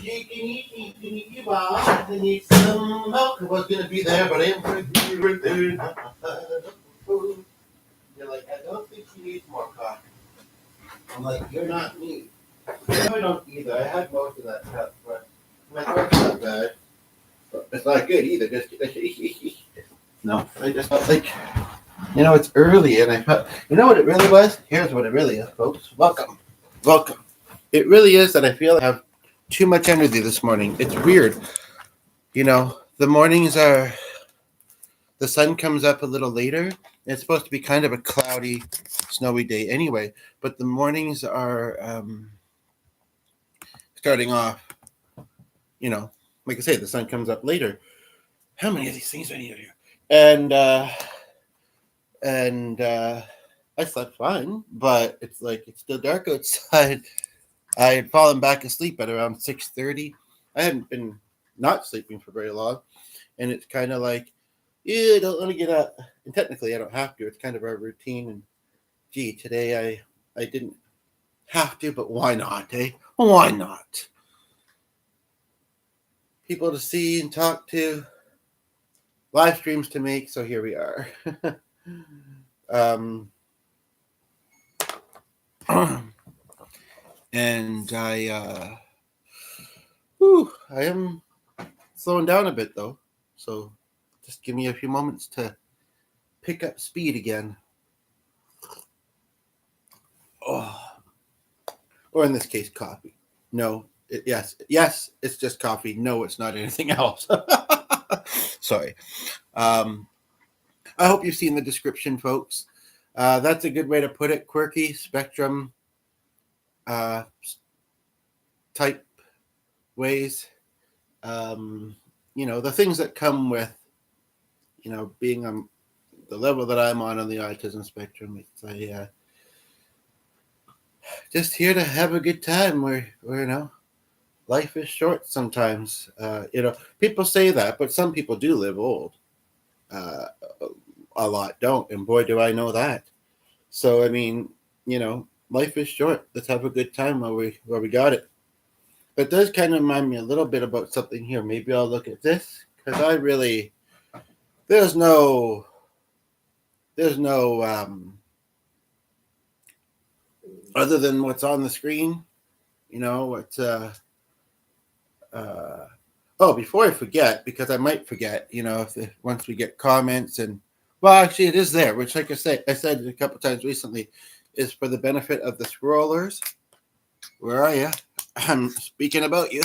Can you I need some milk. I was gonna be there, but I am going to be right there. You're like, I don't think she needs more coffee. I'm like, you're not me. No, I don't either. I had most of that cup, but my throat's not bad. But it's not good either. Just no. I just felt like, it's early, and I felt, what it really was. Here's what it really is, folks. Welcome. It really is that I feel I have too much energy this morning. It's weird. The mornings are, the sun comes up a little later. It's supposed to be kind of a cloudy, snowy day anyway, but the mornings are starting off, like I say, the sun comes up later. How many of these things do I need to do? And I slept fine, but it's like it's still dark outside. I had fallen back asleep at around 6:30. I hadn't been not sleeping for very long, and it's kind of like, I don't want to get up. And technically, I don't have to. It's kind of our routine. And gee, today I didn't have to, but why not? Why not? People to see and talk to, live streams to make. So here we are. And I am slowing down a bit though. So just give me a few moments to pick up speed again. Oh, or in this case, coffee. No, yes, it's just coffee. No, it's not anything else. Sorry. I hope you've seen the description, folks. That's a good way to put it. Quirky, spectrum, type ways. The things that come with, being on the level that I'm on the autism spectrum. It's just here to have a good time. Where life is short sometimes. People say that, but some people do live old. A lot don't, and boy, do I know that. So I mean, life is short. Let's have a good time while we got it. But it does kind of remind me a little bit about something here. Maybe I'll look at this because there's no other than what's on the screen. Before I forget, because I might forget, once we get comments actually it is there, which like I said a couple times recently, is for the benefit of the scrollers. Where are you? I'm speaking about you.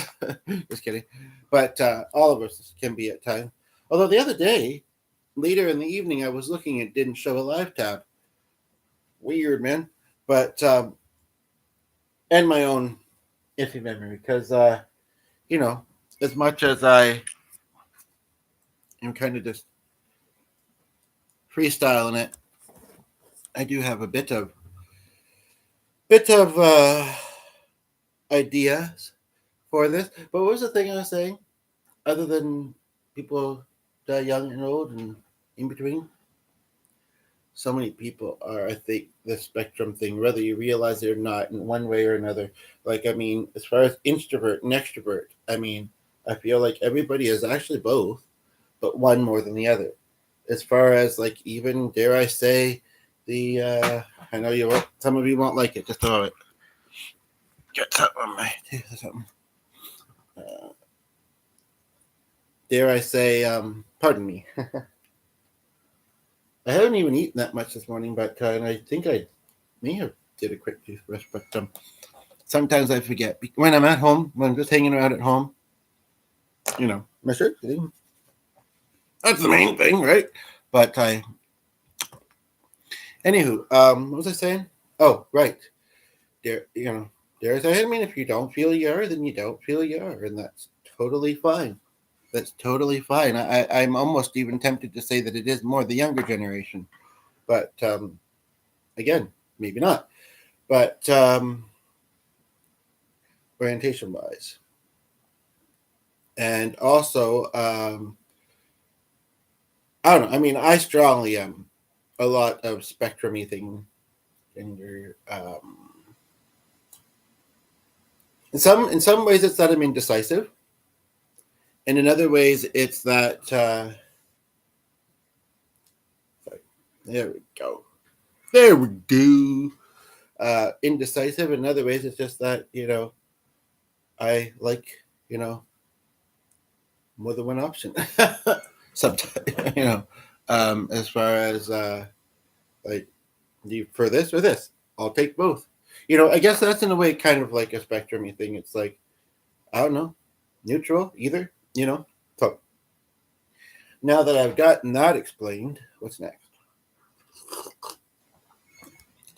Just kidding. But all of us can be at times. Although the other day, later in the evening, I was looking, it didn't show a live tab. Weird, man. But, and my own iffy memory, because, as much as I am kind of just freestyling it, I do have a bit of ideas for this. But what was the thing I was saying? Other than people die young and old and in between, so many people are, I think, the spectrum thing, whether you realize it or not, in one way or another. Like, I mean, as far as introvert and extrovert, I mean, I feel like everybody is actually both, but one more than the other. As far as, like, even, dare I say, I know some of you won't like it, just throw it. Get something on my something. Dare I say, pardon me. I haven't even eaten that much this morning, but and I think I may have did a quick toothbrush, but sometimes I forget. When I'm at home, when I'm just hanging around at home, my shirt fitting. That's the main thing, right? But anywho, what was I saying? Oh, right. There's, I mean, if you don't feel you are, then you don't feel you are, and that's totally fine. That's totally fine. I'm almost even tempted to say that it is more the younger generation. But, again, maybe not. But orientation-wise. And also, I don't know. I mean, I strongly am a lot of spectrum-y thing. Gender, in some ways it's that I'm indecisive, and in other ways it's that there we go. There we go. Indecisive. In other ways, it's just that, I like, more than one option. Sometimes, as far as like, you for this or this, I'll take both. I guess that's in a way kind of like a spectrum-y thing. It's like, I don't know, neutral, either, So now that I've gotten that explained, what's next?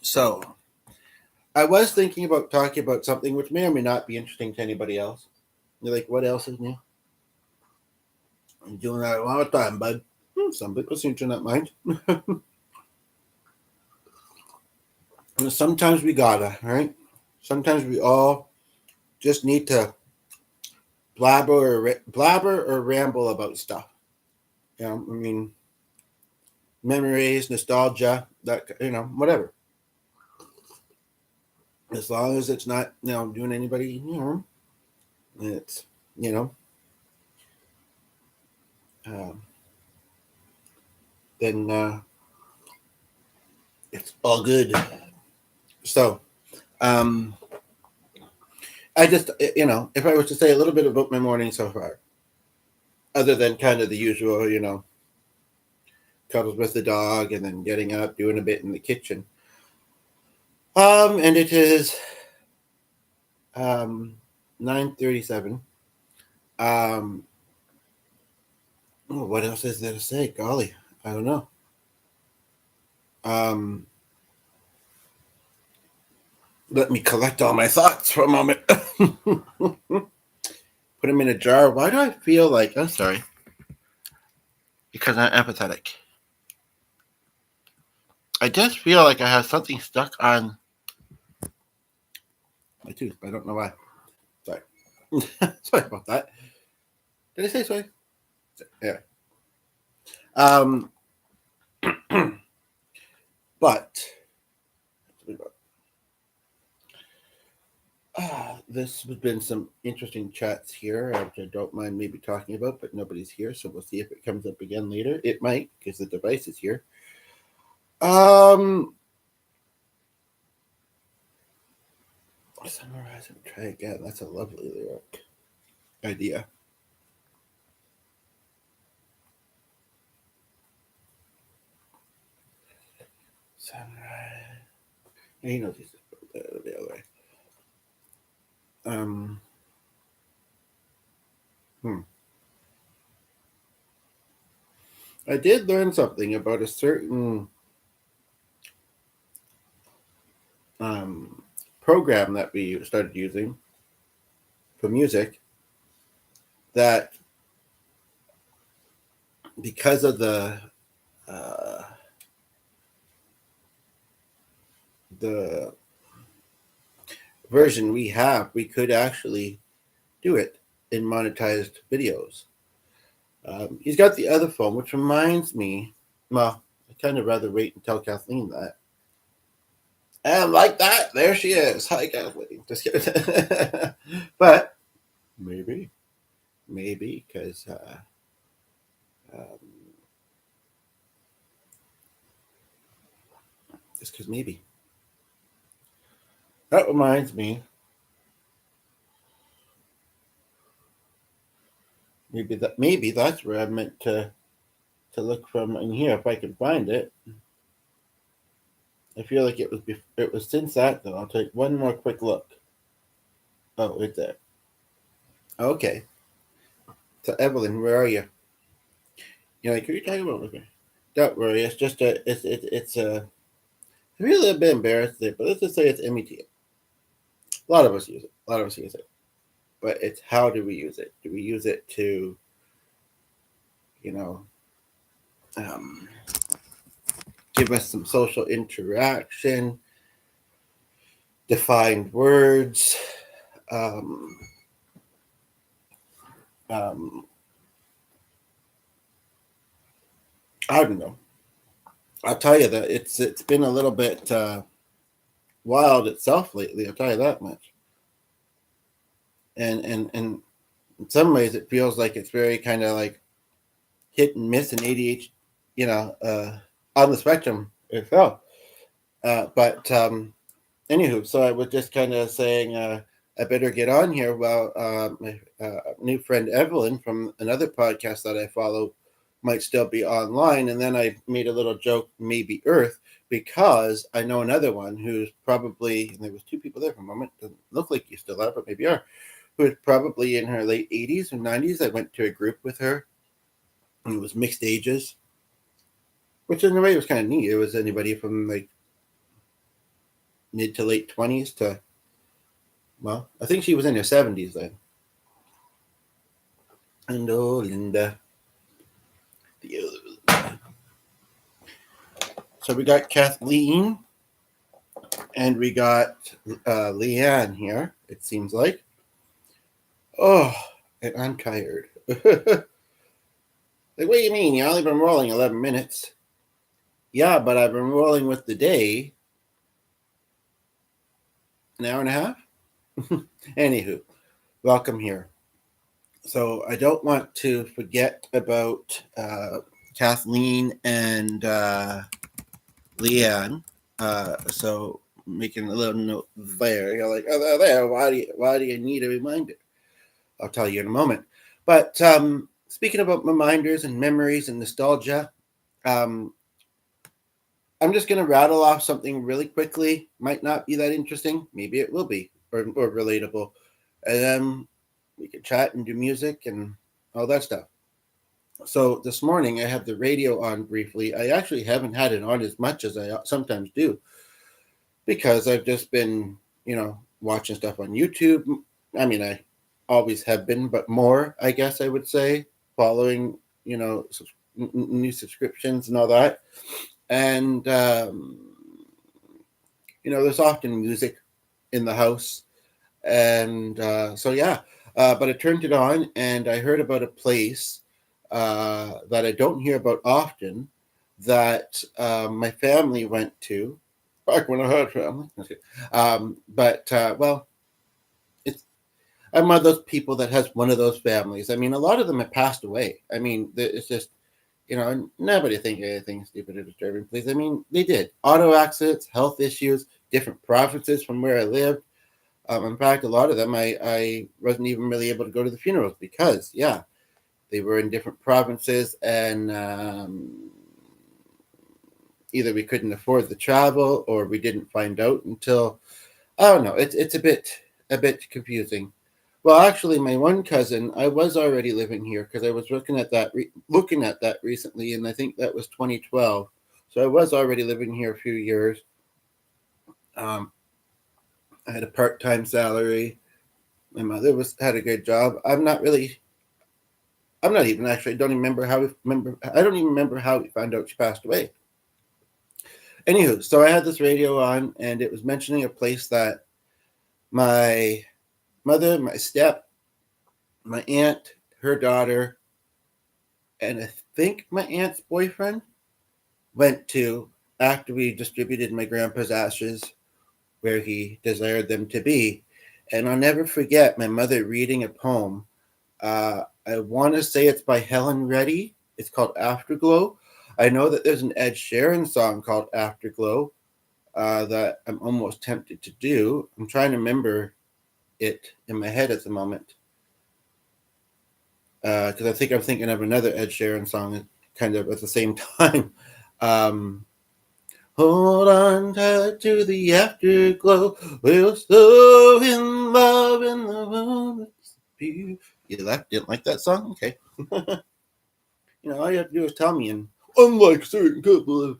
So I was thinking about talking about something which may or may not be interesting to anybody else. You're like, what else is new? I'm doing that all the time, bud. Some people seem to not mind. Sometimes we gotta, right? Sometimes we all just need to blabber or ramble about stuff. I mean, memories, nostalgia, that whatever. As long as it's not, doing anybody, it's, then it's all good. So, I just, if I was to say a little bit about my morning so far, other than kind of the usual, cuddles with the dog and then getting up, doing a bit in the kitchen. And it is 9:37. What else is there to say? Golly, I don't know. Let me collect all my thoughts for a moment. Put them in a jar. Why do I feel like, I'm sorry, because I'm empathetic. I just feel like I have something stuck on my tooth, but I don't know why. Sorry. Sorry about that. Did I say sorry? Yeah. But this has been some interesting chats here, which I don't mind maybe talking about, but nobody's here, so we'll see if it comes up again later. It might, because the device is here. Summarize and try again. That's a lovely lyric idea. Summarize. Yeah, he knows he's the other way. I did learn something about a certain program that we started using for music, that because of the version we have, we could actually do it in monetized videos. He's got the other phone, which reminds me, well, I kind of rather wait and tell Kathleen that. And like that, there she is. Hi, Kathleen. Just kidding. But maybe, because just because maybe. That reminds me. Maybe that's where I meant to look from in here if I can find it. I feel like it was since that, though. I'll take one more quick look. Oh, right there. Okay. So Evelyn, where are you? You're like, who are you talking about with me? Don't worry, it's just it's a I feel a little bit embarrassed today, but let's just say it's MET. A lot of us use it. But it's how do we use it? Do we use it to, give us some social interaction, defined words, I don't know. I'll tell you that it's been a little bit wild itself lately. I'll tell you that much. and in some ways it feels like it's very kind of like hit and miss in ADHD, on the spectrum itself. But anywho, so I was just kind of saying I better get on here. Well, my new friend Evelyn from another podcast that I follow might still be online. And then I made a little joke, maybe Earth, because I know another one who's probably, and there was two people there for a moment, doesn't look like you still are, but maybe are, who is probably in her late 80s or 90s. I went to a group with her, and it was mixed ages, which in a way was kind of neat. It was anybody from like mid to late 20s to, well, I think she was in her 70s then. And oh, Linda. So we got Kathleen and we got Leanne here, it seems like. Oh, and I'm tired. Like, what do you mean? You only been rolling 11 minutes. Yeah, but I've been rolling with the day. An hour and a half? Anywho, welcome here. So I don't want to forget about Kathleen and Leanne. So making a little note there. You're like, oh, there. Why do you need a reminder? I'll tell you in a moment. But speaking about reminders and memories and nostalgia, I'm just going to rattle off something really quickly. Might not be that interesting. Maybe it will be, or relatable. And then we can chat and do music and all that stuff. So this morning I had the radio on briefly. I actually haven't had it on as much as I sometimes do because I've just been, watching stuff on YouTube. I mean, I always have been, but more, I guess I would say, following, new subscriptions and all that. And, there's often music in the house. And so, yeah, but I turned it on and I heard about a place that I don't hear about often that my family went to back when I had family. Well, I'm one of those people that has one of those families. I mean, a lot of them have passed away. I mean, it's just, nobody think anything stupid or disturbing, please. I mean, they did. Auto accidents, health issues, different provinces from where I lived. In fact, a lot of them, I wasn't even really able to go to the funerals because, yeah, they were in different provinces and either we couldn't afford the travel or we didn't find out until, I don't know, it's a bit confusing. Well, actually, my one cousin, I was already living here because I was looking at that recently, and I think that was 2012. So I was already living here a few years. I had a part-time salary. My mother had a good job. I'm not even actually. I don't even remember how we found out she passed away. Anywho, so I had this radio on, and it was mentioning a place that my mother, my aunt, her daughter, and I think my aunt's boyfriend went to after we distributed my grandpa's ashes where he desired them to be. And I'll never forget my mother reading a poem. I want to say it's by Helen Reddy. It's called Afterglow. I know that there's an Ed Sheeran song called Afterglow that I'm almost tempted to do. I'm trying to remember it in my head at the moment. Because I think I'm thinking of another Ed Sheeran song kind of at the same time. Hold on tight to the afterglow. We're so in love in the moment. You didn't like that song? Okay. All you have to do is tell me. And unlike certain couple of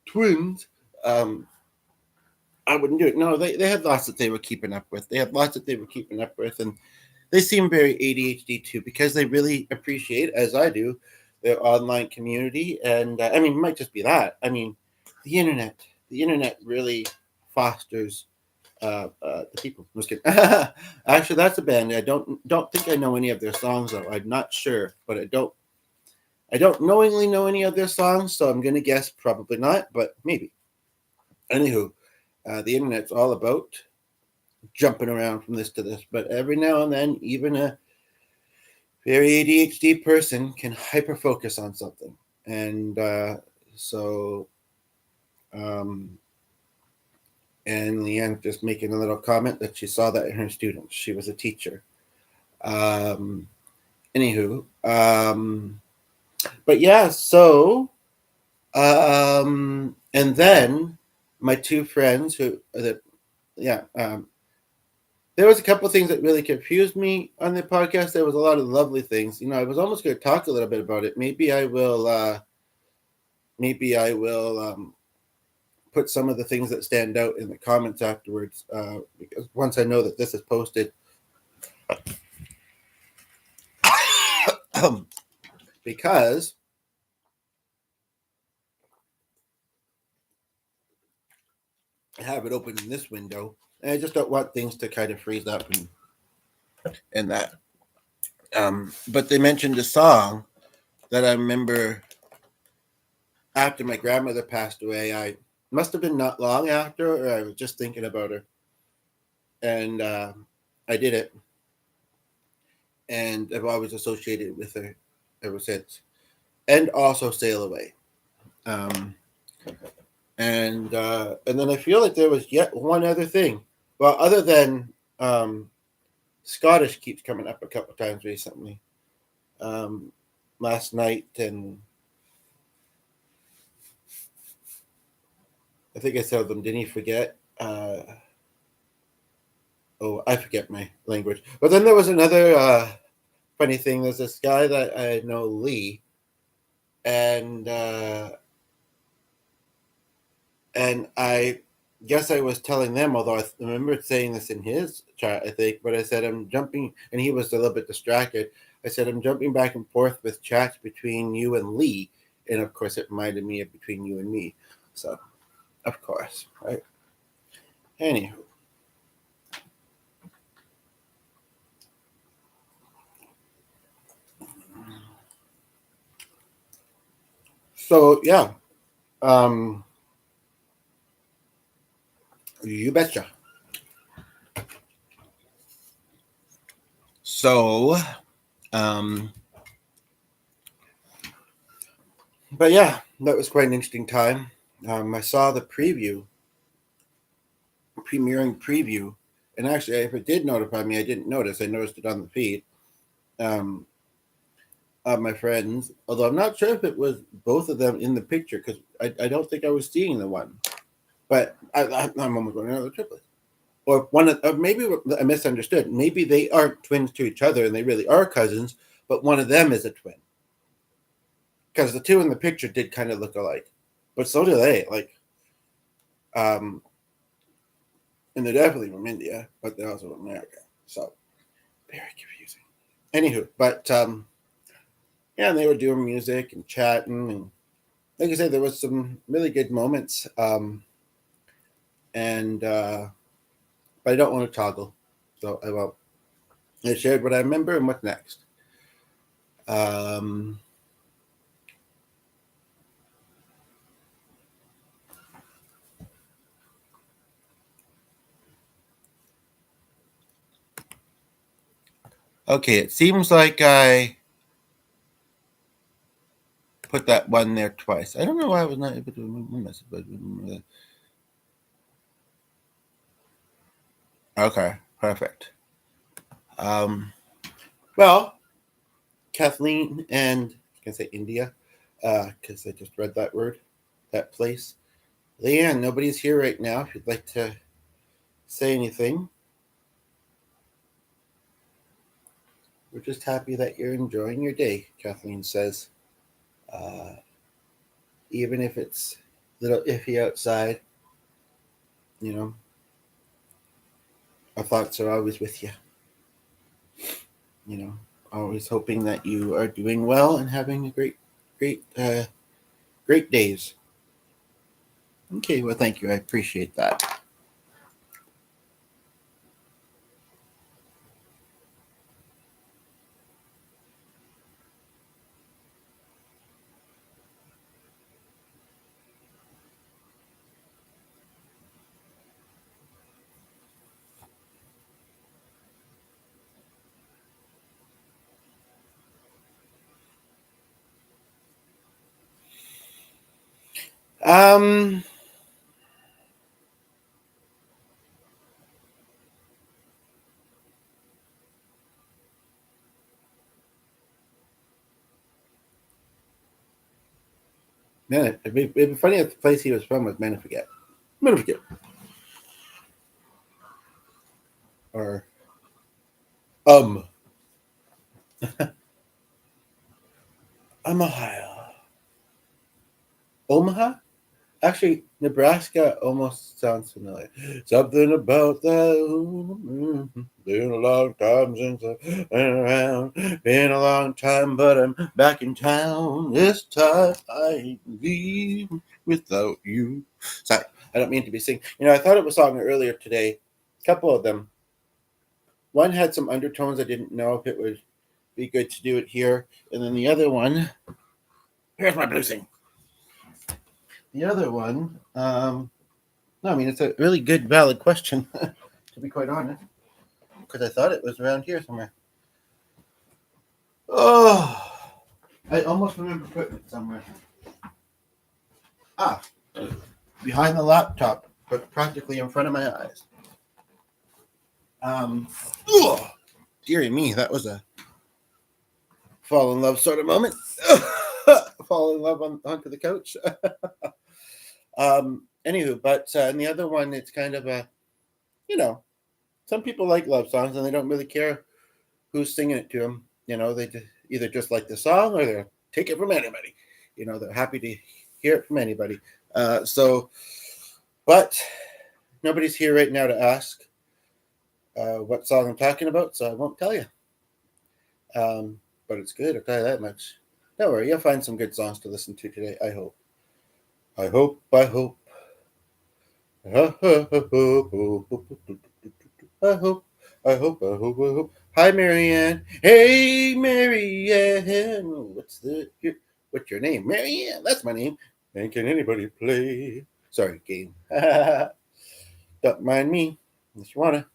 twins, I wouldn't do it. No, they had lots that they were keeping up with. And they seem very ADHD too because they really appreciate, as I do, their online community. And I mean, it might just be that. I mean, the internet really fosters the people. I'm just kidding. Actually, that's a band. I don't think I know any of their songs though. I'm not sure, but I don't knowingly know any of their songs, so I'm gonna guess probably not, but maybe. Anywho, the internet's all about jumping around from this to this, but every now and then, even a very ADHD person can hyper focus on something. And so, um, and Leanne just making a little comment that she saw that in her students. She was a teacher. Um, Anywho, but yeah, so, and then my two friends yeah, there was a couple of things that really confused me on the podcast. There was a lot of lovely things. I was almost going to talk a little bit about it. Maybe I will put some of the things that stand out in the comments afterwards. Because once I know that this is posted, because I have it open in this window, and I just don't want things to kind of freeze up and that. But they mentioned a song that I remember after my grandmother passed away. I must have been not long after, or I was just thinking about her, and I did it, and I've always associated with her ever since. And also "Sail Away," um, and then I feel like there was yet one other thing. Well, other than Scottish keeps coming up a couple times recently. Um, Last night, and I think I told them, didn't he forget? Oh, I forget my language. But then there was another funny thing. There's this guy that I know, Lee, and I guess I was telling them, although I remember saying this in his chat, I think, but I said I'm jumping, and he was a little bit distracted. I said I'm jumping back and forth with chats between you and Lee, and of course it reminded me of between you and me. So, of course, right? Anywho, so yeah, um, you betcha. So, um, but yeah, that was quite an interesting time. I saw the premiering preview, and actually, if it did notify me, I didn't notice. I noticed it on the feed um, of my friends. Although I'm not sure if it was both of them in the picture because I don't think I was seeing the one. But I'm almost going another triplet. Or or maybe I misunderstood. Maybe they aren't twins to each other and they really are cousins, but one of them is a twin. Because the two in the picture did kind of look alike, but so do they. Um, and they're definitely from India, but they're also from America. So very confusing. Anywho, but yeah, and they were doing music and chatting, and like I said, there was some really good moments. And But I don't want to toggle, so I won't. I shared what I remember and what's next. Um, okay, it seems like I put that one there twice. I don't know why I was not able to remove my message, but okay, perfect. Um, well, Kathleen and I can say India, because I just read that word, that place. Leanne, nobody's here right now. If you'd like to say anything, we're just happy that you're enjoying your day, Kathleen says. Uh, Even if it's a little iffy outside, you know, our thoughts are always with you, you know, always hoping that you are doing well and having a great days. Okay, well, thank you. I appreciate that. Um, Man, it'd be funny if the place he was from was Manifort. Manifort. Or, um, I'm Ohio. Omaha? Actually, Nebraska almost sounds familiar. Something about that. Been a long time since I've been around. Been a long time, but I'm back in town. This time I ain't leave without you. Sorry, I don't mean to be singing. I thought of a song earlier today. A couple of them. One had some undertones. I didn't know if it would be good to do it here. And then the other one. Here's my blue sing. The other one. No, I mean, it's a really good, valid question, to be quite honest, because I thought it was around here somewhere. Oh, I almost remember putting it somewhere. Ah, behind the laptop, but practically in front of my eyes. Oh, dearie me, that was a fall in love sort of moment. Fall in love onto the couch. Anywho, but and the other one, it's kind of a, some people like love songs and they don't really care who's singing it to them. They either just like the song or they'll take it from anybody. They're happy to hear it from anybody. But nobody's here right now to ask what song I'm talking about, so I won't tell you. But it's good, I'll tell you that much. Don't worry, you'll find some good songs to listen to today, I hope. I hope. I hope. I hope. Hi, Marianne. Hey, Marianne. What's your name? Marianne. That's my name. And can anybody play? Sorry, game. Don't mind me, unless you wanna.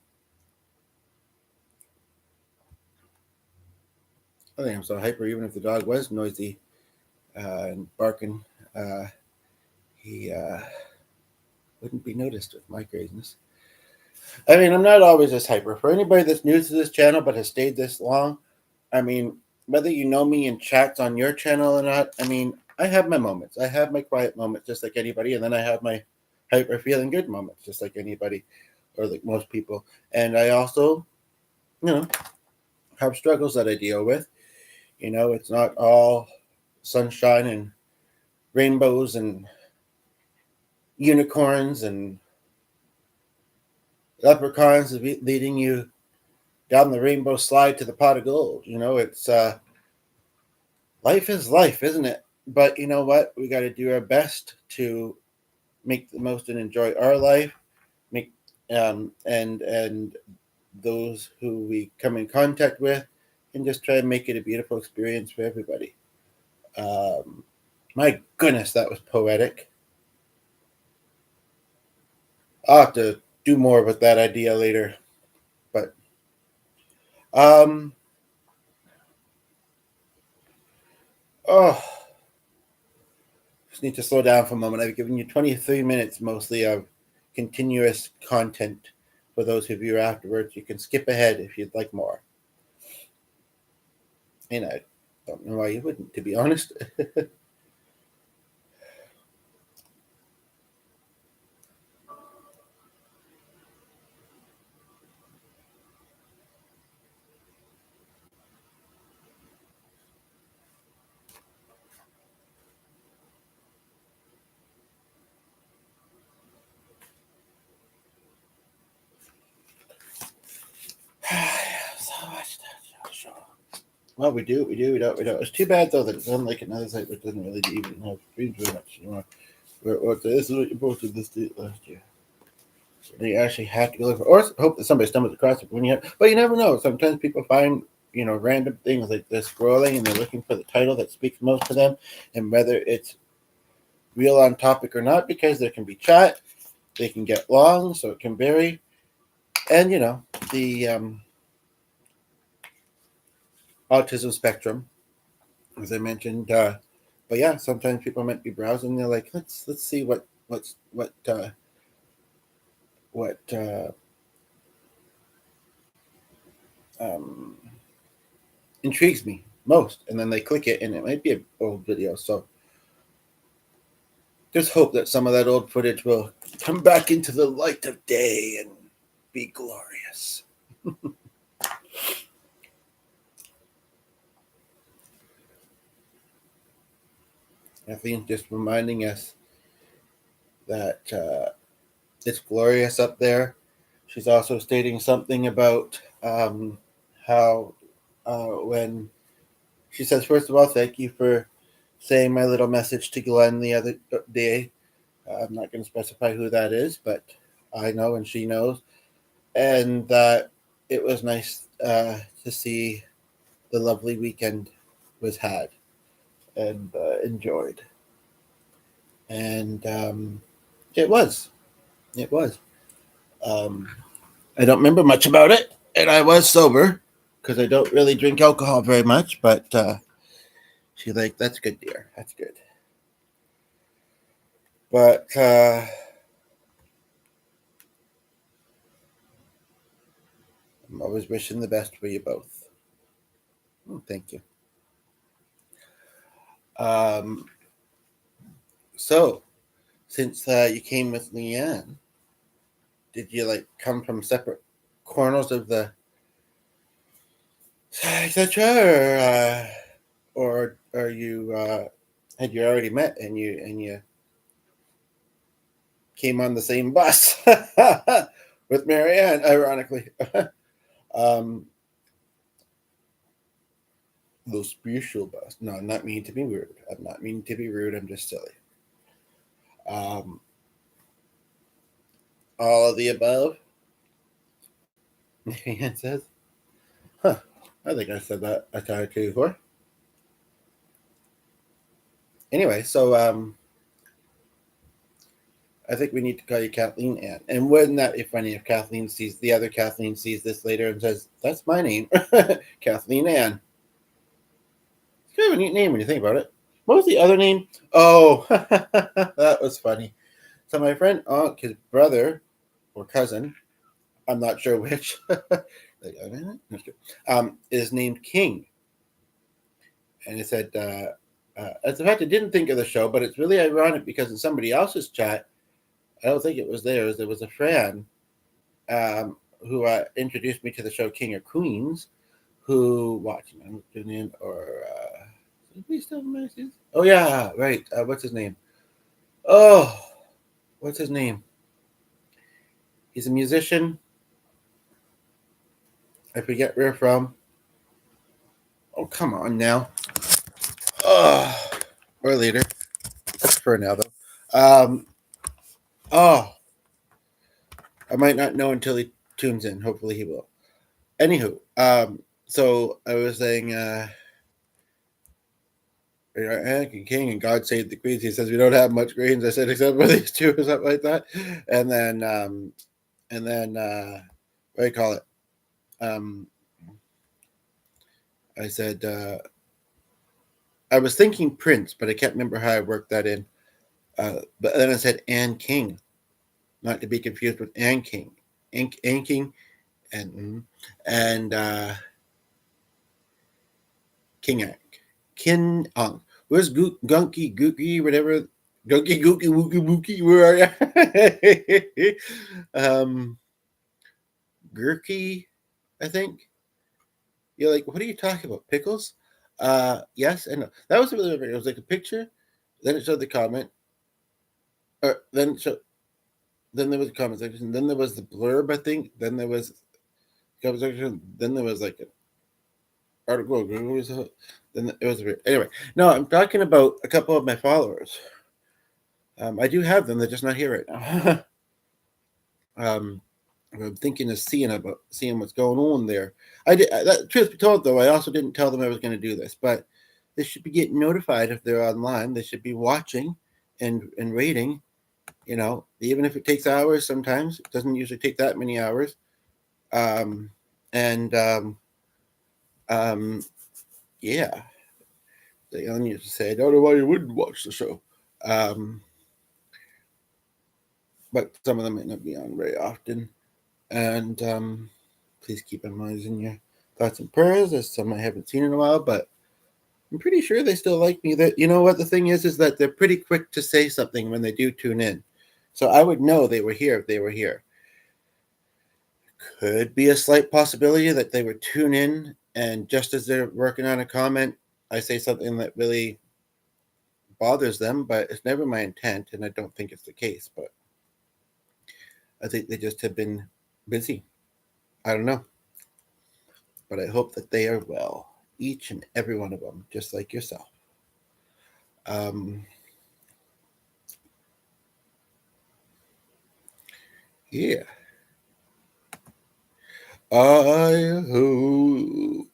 I think I'm so hyper. Even if the dog was noisy and barking, he wouldn't be noticed with my craziness. I mean, I'm not always this hyper. For anybody that's new to this channel but has stayed this long, I mean, whether you know me in chats on your channel or not, I mean, I have my moments. I have my quiet moments just like anybody, and then I have my hyper feeling good moments just like anybody or like most people. And I also, have struggles that I deal with. It's not all sunshine and rainbows and unicorns and leprechauns leading you down the rainbow slide to the pot of gold. It's life is life, isn't it? But you know what? We got to do our best to make the most and enjoy our life. Make and those who we come in contact with, and just try and make it a beautiful experience for everybody. My goodness, that was poetic. I'll have to do more with that idea later. But oh, just need to slow down for a moment. I've given you 23 minutes mostly of continuous content. For those of you afterwards, you can skip ahead if you'd like more. And I don't know why you wouldn't, to be honest. Well, we do, we don't. It's too bad though that it's on like another site which doesn't really even have streams very much. This is what you posted this last year. They actually have to go look for, or hope that somebody stumbles across it when you have. But you never know. Sometimes people find random things like they're scrolling and they're looking for the title that speaks most to them, and whether it's real on topic or not, because there can be chat, they can get long, so it can vary, and the autism spectrum, as I mentioned, but yeah, sometimes people might be browsing. They're like, let's see what um, intrigues me most, and then they click it, and it might be an old video. So just hope that some of that old footage will come back into the light of day and be glorious. I think just reminding us that it's glorious up there. She's also stating something about how when she says, first of all, thank you for saying my little message to Glenn the other day. I'm not going to specify who that is, but I know and she knows. And that it was nice to see the lovely weekend was had and enjoyed. And it was. It was. Um, I don't remember much about it, and I was sober because I don't really drink alcohol very much. But she's like, "That's good, dear. That's good." But I'm always wishing the best for you both. Oh, thank you. Um, so, since you came with Leanne, did you like come from separate corners of the etc. Or are you had you already met and you came on the same bus with Marianne, ironically? um, the spiritual bus. No, I'm not meaning to be rude. I'm not meaning to be rude. I'm just silly. Um, all of the above. Marianne says, "Huh? I think I said that a time or two before." Anyway, so I think we need to call you Kathleen Ann. And wouldn't that be funny if Kathleen sees the other Kathleen sees this later and says, "That's my name, Kathleen Ann." It's kind of a neat name when you think about it. What was the other name? Oh, that was funny. So my friend his brother or cousin, I'm not sure which, is named King. And he said, as a fact, I didn't think of the show, but it's really ironic because in somebody else's chat, I don't think it was theirs. There was a friend who introduced me to the show King of Queens, who watching I'm tuning in or we still messages? Oh yeah, right. What's his name? Oh, what's his name? He's a musician. I forget where from. Oh, come on now. Oh, or later. For now though. Oh, I might not know until he tunes in. Hopefully he will. Anywho, so I was saying, Anakin King and God Save the Queens. He says we don't have much greens. I said except for these two or something like that. And then what do you call it? I said I was thinking Prince, but I can't remember how I worked that in. But then I said Anne King, not to be confused with Anne King, Anne King, and King Ank, Kin Ong. Where's Gunky Gookie, whatever? Gunky Gookie Wookie Wookie, where are you? Gurky, I think. You're like, what are you talking about? Pickles? Yes and no. That was really weird. It was like a picture, then it showed the comment, or then there was a comment section, then there was the blurb, I think, then there was comment section, then there was like an article, then it was weird. Anyway, no, I'm talking about a couple of my followers. I do have them, they're just not here right now. I'm thinking of seeing what's going on there. I did. Truth be told, though, I also didn't tell them I was going to do this, but they should be getting notified if they're online. They should be watching and rating. You know, even if it takes hours, sometimes it doesn't usually take that many hours. And yeah, They used to say, I don't know why you wouldn't watch the show. But some of them might not be on very often. And please keep in mind in your thoughts and prayers. There's some I haven't seen in a while, but I'm pretty sure they still like me. That, you know what the thing is that they're pretty quick to say something when they do tune in. So I would know they were here if they were here. Could be a slight possibility that they would tune in, and just as they're working on a comment, I say something that really bothers them, but it's never my intent, and I don't think it's the case. But I think they just have been busy. I don't know. But I hope that they are well, each and every one of them, just like yourself. Yeah. I hope.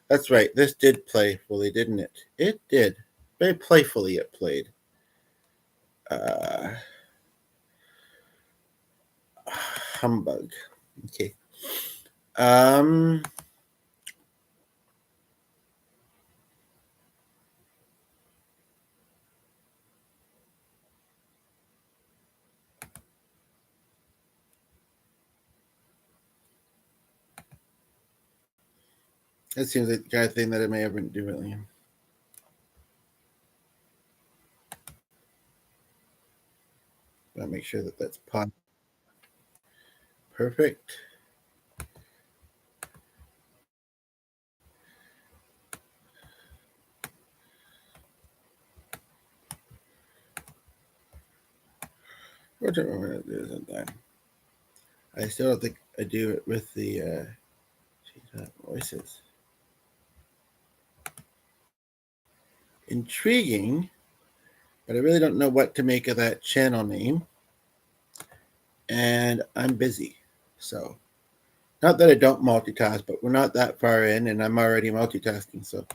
That's right. This did play fully, didn't it? It did. Very playfully it played. Humbug. Okay. That seems like the kind of thing that I may have been doing. I'll make sure that that's perfect. What am I going to do sometime? I still don't think I do it with the voices. Intriguing, but I really don't know what to make of that channel name. And I'm busy. So, not that I don't multitask, but we're not that far in, and I'm already multitasking. So,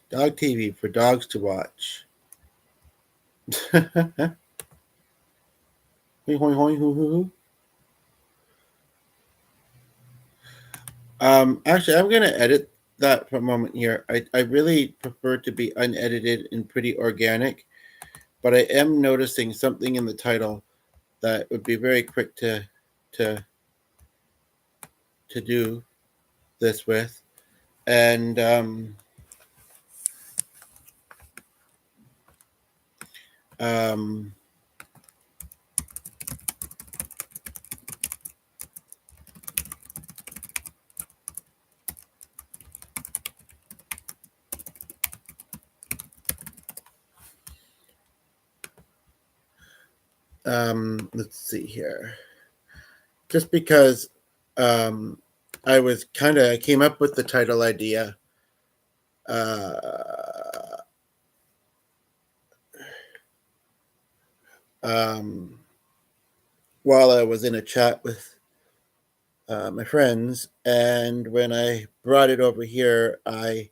dog TV for dogs to watch. Actually, I'm going to edit that for a moment here. I really prefer to be unedited and pretty organic, but I am noticing something in the title that would be very quick to do this with, and let's see here. Just because I was I came up with the title idea while I was in a chat with my friends, and when I brought it over here, I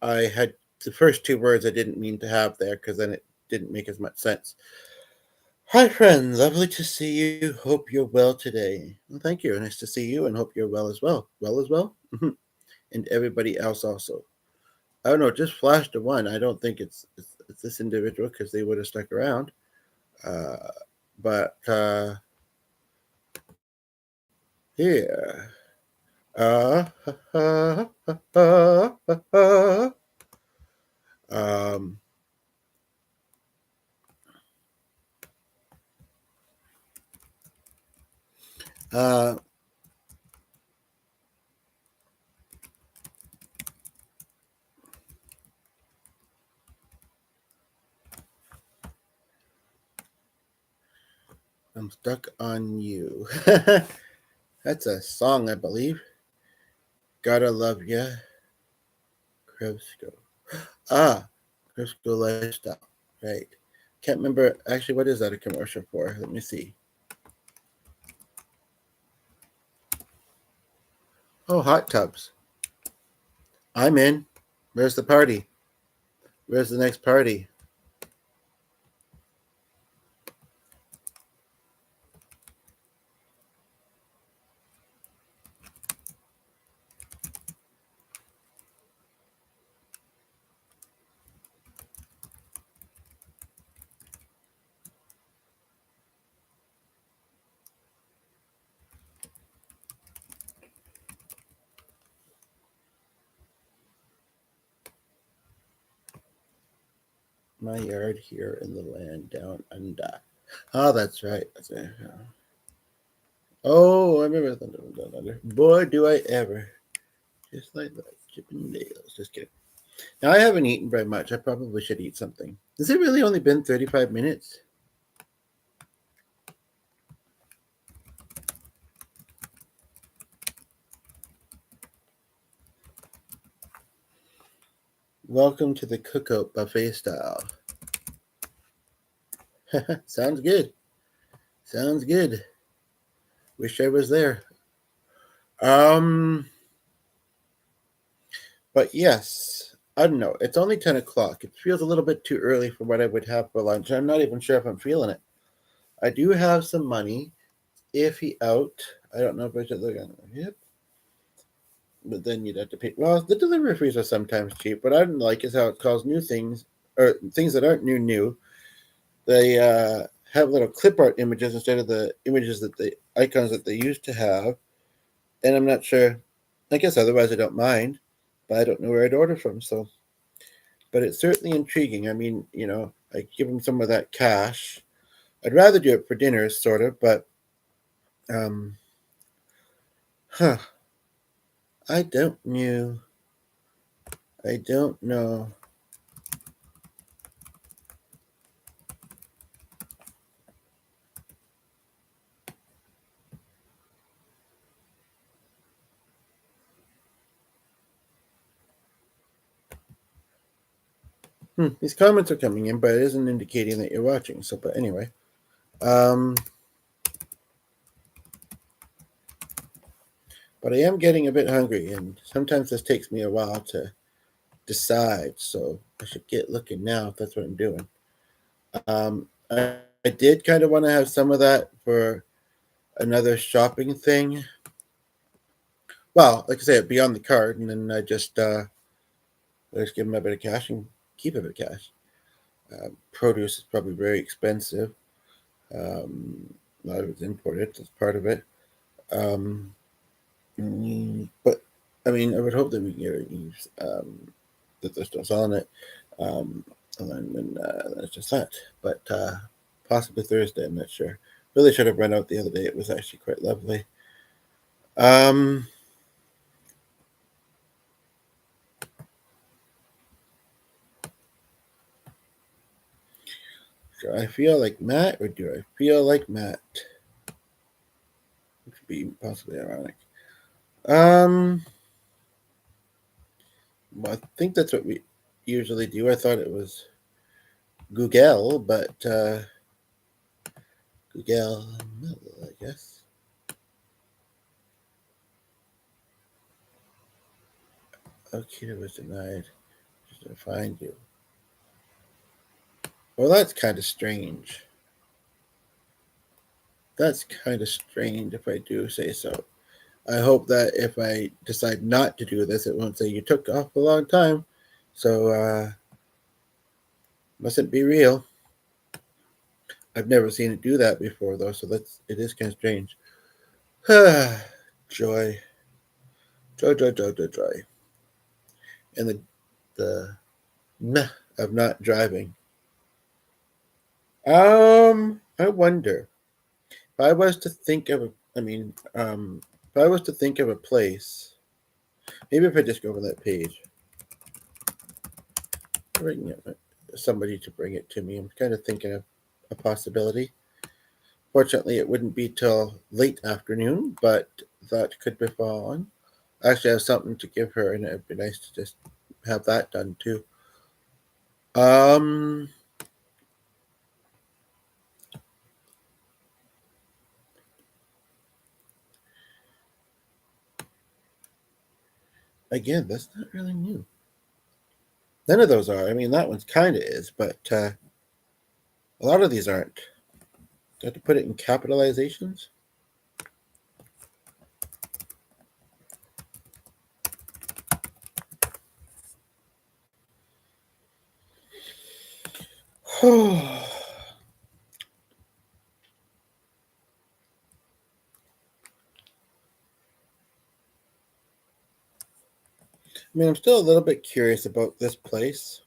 had the first two words I didn't mean to have there because then it didn't make as much sense. Hi, friend. Lovely to see you. Hope you're well today. Well, thank you. Nice to see you, and hope you're well as well. Well as well, and everybody else also. I don't know. It just flashed to one. I don't think it's this individual because they would have stuck around. But here. Um, I'm stuck on you. That's a song, I believe. Gotta love ya, Krebsko. Krebsko lifestyle. Right. Can't remember. Actually, what is that a commercial for? Let me see. Oh, hot tubs. I'm in. Where's the party? Where's the next party? My yard here in the land down under. Oh, that's right. That's it. Oh, I remember down under. Boy, do I ever. Just like that. Chippendales. Just kidding. Now, I haven't eaten very much. I probably should eat something. Has it really only been 35 minutes? Welcome to the cookout buffet style. Sounds good. Sounds good. Wish I was there. Um, but yes, I don't know. It's only 10 o'clock. It feels a little bit too early for what I would have for lunch. I'm not even sure if I'm feeling it. I do have some money. Iffy out. I don't know if I should look at it. Yep. But then you'd have to pay. Well, the delivery fees are sometimes cheap. What I don't like is how it calls new things or things that aren't new. They have little clip art images instead of the images that the icons that they used to have. And I'm not sure. I guess otherwise I don't mind, but I don't know where I'd order from. So, but it's certainly intriguing. I mean, I give them some of that cash. I'd rather do it for dinners, sort of, but um, huh? I don't know. I don't know. These comments are coming in, but it isn't indicating that you're watching. So, but anyway, um, but I am getting a bit hungry, and sometimes this takes me a while to decide. So I should get looking now if that's what I'm doing. I did kind of want to have some of that for another shopping thing. Well, like I said, be on the card, and then I just give them a bit of cash and keep a bit of cash. Produce is probably very expensive. A lot of it's imported. That's part of it. Um, but I mean, I would hope that we can get use that they're still selling it, um, and then that's just that. But possibly Thursday. I'm not sure. Really should have run out the other day. It was actually quite lovely. Um, do I feel like Matt or do I feel like Matt? Which would be possibly ironic. Um, well, I think that's what we usually do. I thought it was Google, but Google, I guess. Okay, it was denied. Just to find you. Well, that's kind of strange. That's kind of strange if I do say so. I hope that if I decide not to do this, it won't say you took off a long time. So, mustn't be real. I've never seen it do that before, though, so it is kind of strange. Joy, joy, and the meh of not driving. I wonder if I was to think of if I was to think of a place, maybe if I just go over that page, bring somebody to bring it to me. I'm kind of thinking of a possibility. Fortunately, it wouldn't be till late afternoon, but that could befall on. I actually have something to give her, and it'd be nice to just have that done too. Um, Again, that's not really new. None of those are. I mean, that one's kind of is, but a lot of these aren't. Do I have to put it in capitalizations? I mean, I'm still a little bit curious about this place.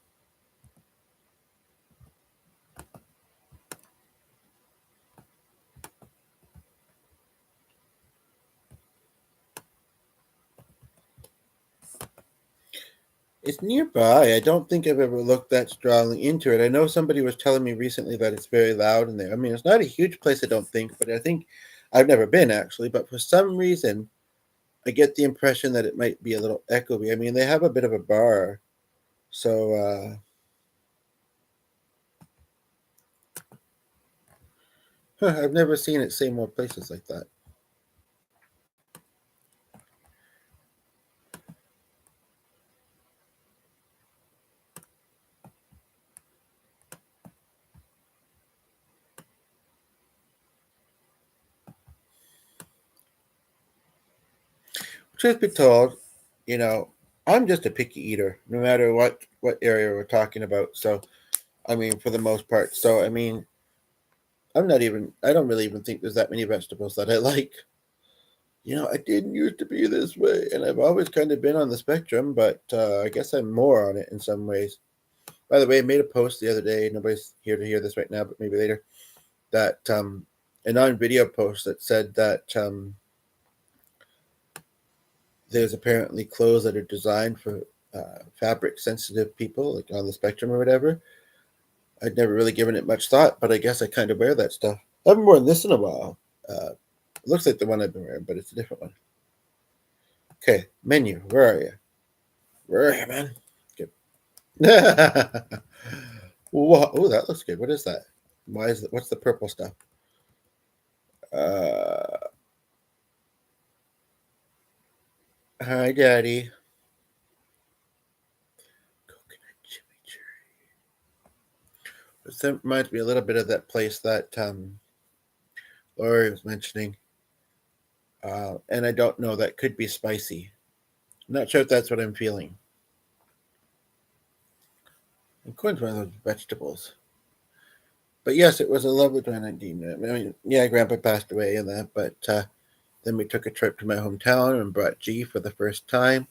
It's nearby. I don't think I've ever looked that strongly into it. I know somebody was telling me recently that it's very loud in there. I mean, it's not a huge place, I don't think, but I think I've never been actually. But for some reason, I get the impression that it might be a little echoey. I mean, they have a bit of a bar, so I've never seen it say more places like that. Truth be told, you know, I'm just a picky eater, no matter what area we're talking about. So, I mean, for the most part. So, I mean, I don't really even think there's that many vegetables that I like. I didn't used to be this way, and I've always kind of been on the spectrum, but I guess I'm more on it in some ways. By the way, I made a post the other day. Nobody's here to hear this right now, but maybe later. That a non-video post that said that there's apparently clothes that are designed for fabric-sensitive people, like on the spectrum or whatever. I'd never really given it much thought, but I guess I kind of wear that stuff. I haven't worn this in a while. It looks like the one I've been wearing, but it's a different one. Okay, menu. Where are you? Where are you, man? Good. Oh, that looks good. What is that? What's the purple stuff? Uh, Hi, Daddy. Coconut chimichurri. That reminds me a little bit of that place that Lori was mentioning. And I don't know, that could be spicy. I'm not sure if that's what I'm feeling. And corn's one of those vegetables. But yes, it was a lovely 2019. I mean, yeah, Grandpa passed away and that, but then we took a trip to my hometown and brought G for the first time,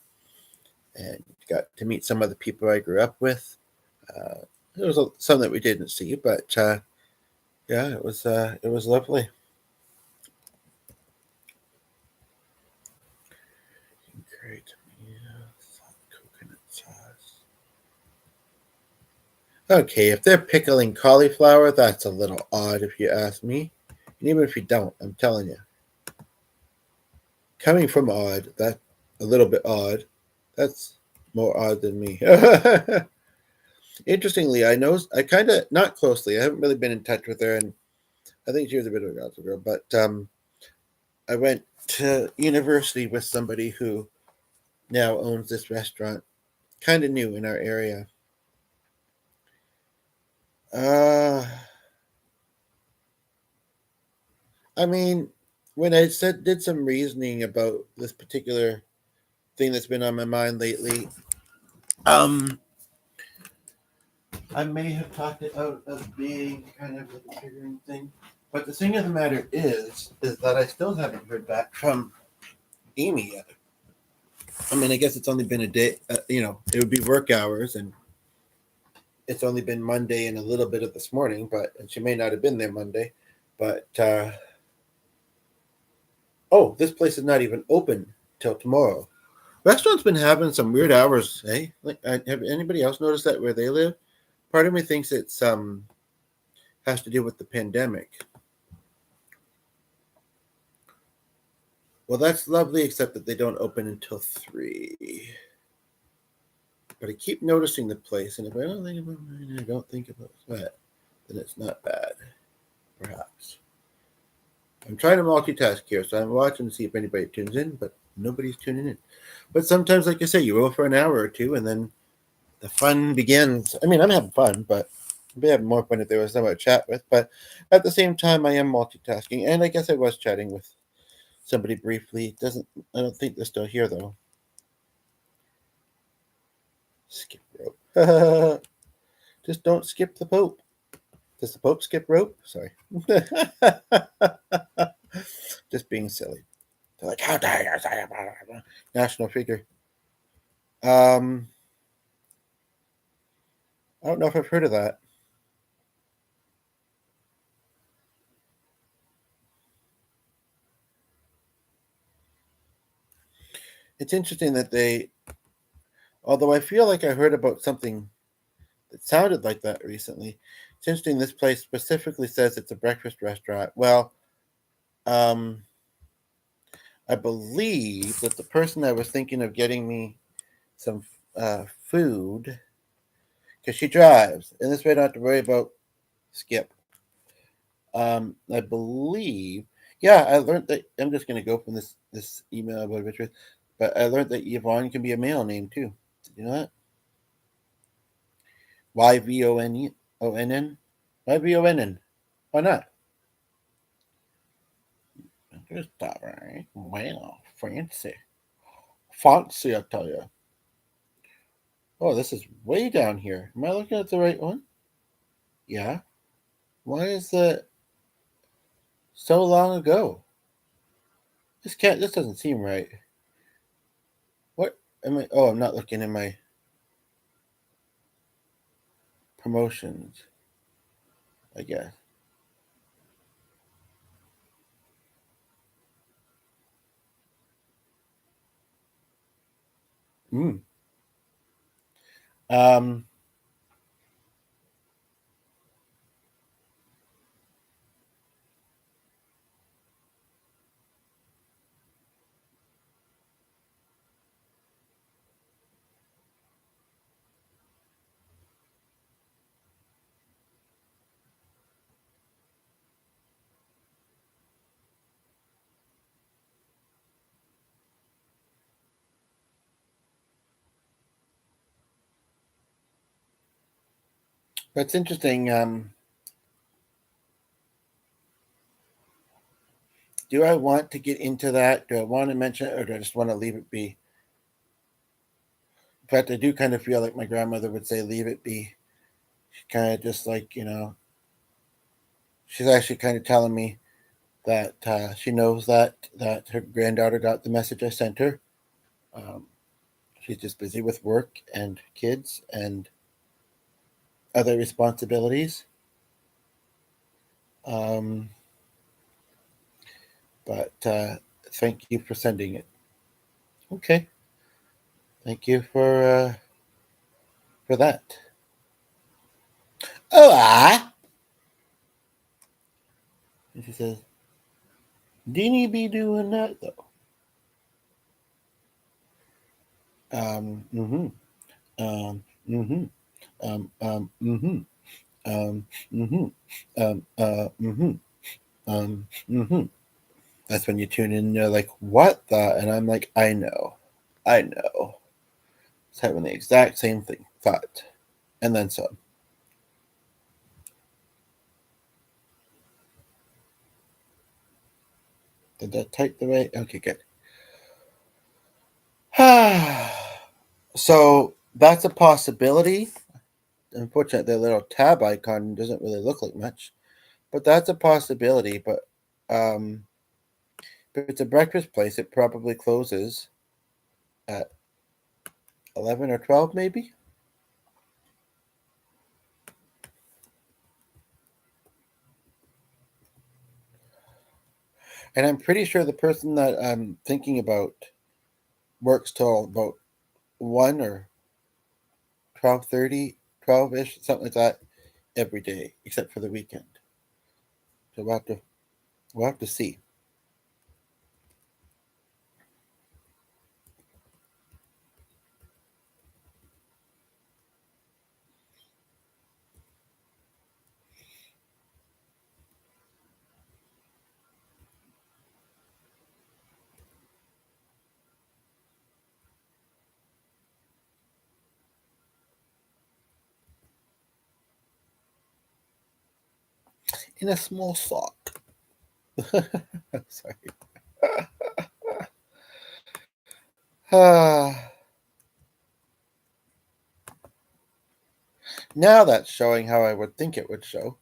and got to meet some of the people I grew up with. There was some that we didn't see, but yeah, it was lovely. Great. Coconut sauce. Okay, if they're pickling cauliflower, that's a little odd if you ask me. And even if you don't, I'm telling you. Coming from odd, that a little bit odd. That's more odd than me. Interestingly, I kind of not closely. I haven't really been in touch with her, and I think she was a bit of a gossip girl. But I went to university with somebody who now owns this restaurant, kind of new in our area. Uh, I mean, when I did some reasoning about this particular thing that's been on my mind lately, um, I may have talked it out of being kind of like a triggering thing. But the thing of the matter is that I still haven't heard back from Amy yet. I mean, I guess it's only been a day. It would be work hours, and it's only been Monday and a little bit of this morning. And she may not have been there Monday. But oh, this place is not even open till tomorrow. Restaurant's been having some weird hours, eh? Like, have anybody else noticed that where they live? Part of me thinks it's has to do with the pandemic. Well, that's lovely, except that they don't open until 3. But I keep noticing the place, and if I don't think about mine, I don't think about that, then it's not bad, perhaps. I'm trying to multitask here, so I'm watching to see if anybody tunes in, but nobody's tuning in. But sometimes, like I say, you roll for an hour or two, and then the fun begins. I mean, I'm having fun, but I'd be having more fun if there was someone to chat with. But at the same time, I am multitasking, and I guess I was chatting with somebody briefly. Doesn't I don't think they're still here though. Skip rope. Just don't skip the Pope. Does the Pope skip rope? Sorry. Just being silly. They're like, how dare you say about it? National figure. Um, I don't know if I've heard of that. It's interesting that they, although I feel like I heard about something that sounded like that recently. It's interesting. This place specifically says it's a breakfast restaurant. Well, um, I believe that the person I was thinking of getting me some food because she drives, and this way I don't have to worry about Skip. I believe, yeah, I learned that. I'm just going to go from this email about Richard, but I learned that Yvonne can be a male name too. Did you know that? Yvonn. Yvonn. Why not? Just that right. Wow, fancy. Fancy, I tell you. Oh, this is way down here. Am I looking at the right one? Yeah. Why is that so long ago? This doesn't seem right. What am I? Oh, I'm not looking in my promotions, I guess. Mm. Um, that's interesting. Do I want to get into that? Do I want to mention it, or do I just want to leave it be? In fact, I do kind of feel like my grandmother would say, "Leave it be." She kind of just like she's actually kind of telling me that she knows that her granddaughter got the message I sent her. Um, she's just busy with work and kids and other responsibilities. Um, but thank you for sending it. Okay, thank you for that. Oh, and she says, "Didn't you be doing that though?" Mm-hmm. Mm-hmm. Mm-hmm. Mm-hmm. Mm-hmm. Mm-hmm. That's when you tune in and you're like, what the? And I'm like, I know. I know. It's having the exact same thought. And then some. Did that type the right? Okay, good. So that's a possibility. Unfortunately, the little tab icon doesn't really look like much, but that's a possibility. But um, if it's a breakfast place, it probably closes at 11 or 12, maybe. And I'm pretty sure the person that I'm thinking about works till about 1 or 12:30, 12ish, something like that, every day except for the weekend. So we'll have to see. in a small sock. Sorry. Now that's showing how I would think it would show.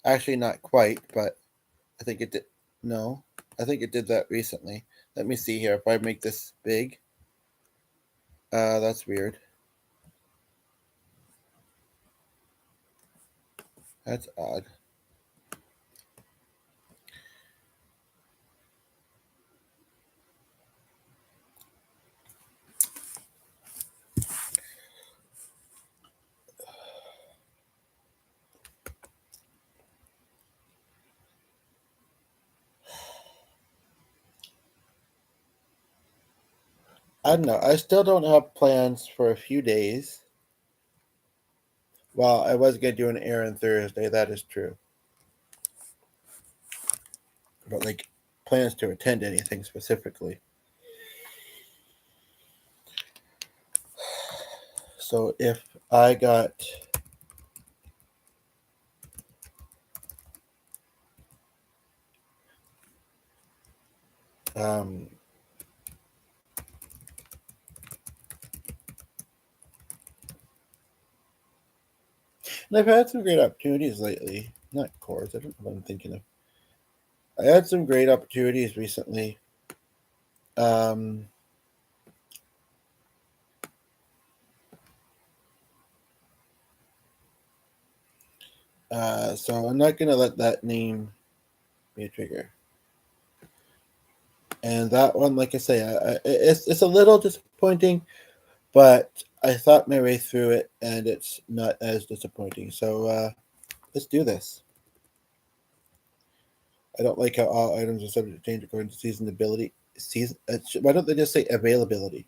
Actually, not quite, but I think it did. No, I think it did that recently. Let me see here. If I make this big, that's weird. That's odd. I don't know. I still don't have plans for a few days. Well, I was going to do an errand Thursday. That is true. But, like, plans to attend anything specifically. So, if I got. Um, and I've had some great opportunities lately. Not chords. I don't know what I'm thinking of. I had some great opportunities recently. Um, so I'm not going to let that name be a trigger. And that one, like I say, it's a little disappointing, but I thought my way through it, and it's not as disappointing. So let's do this. I don't like how all items are subject to change according to season ability. Why don't they just say availability?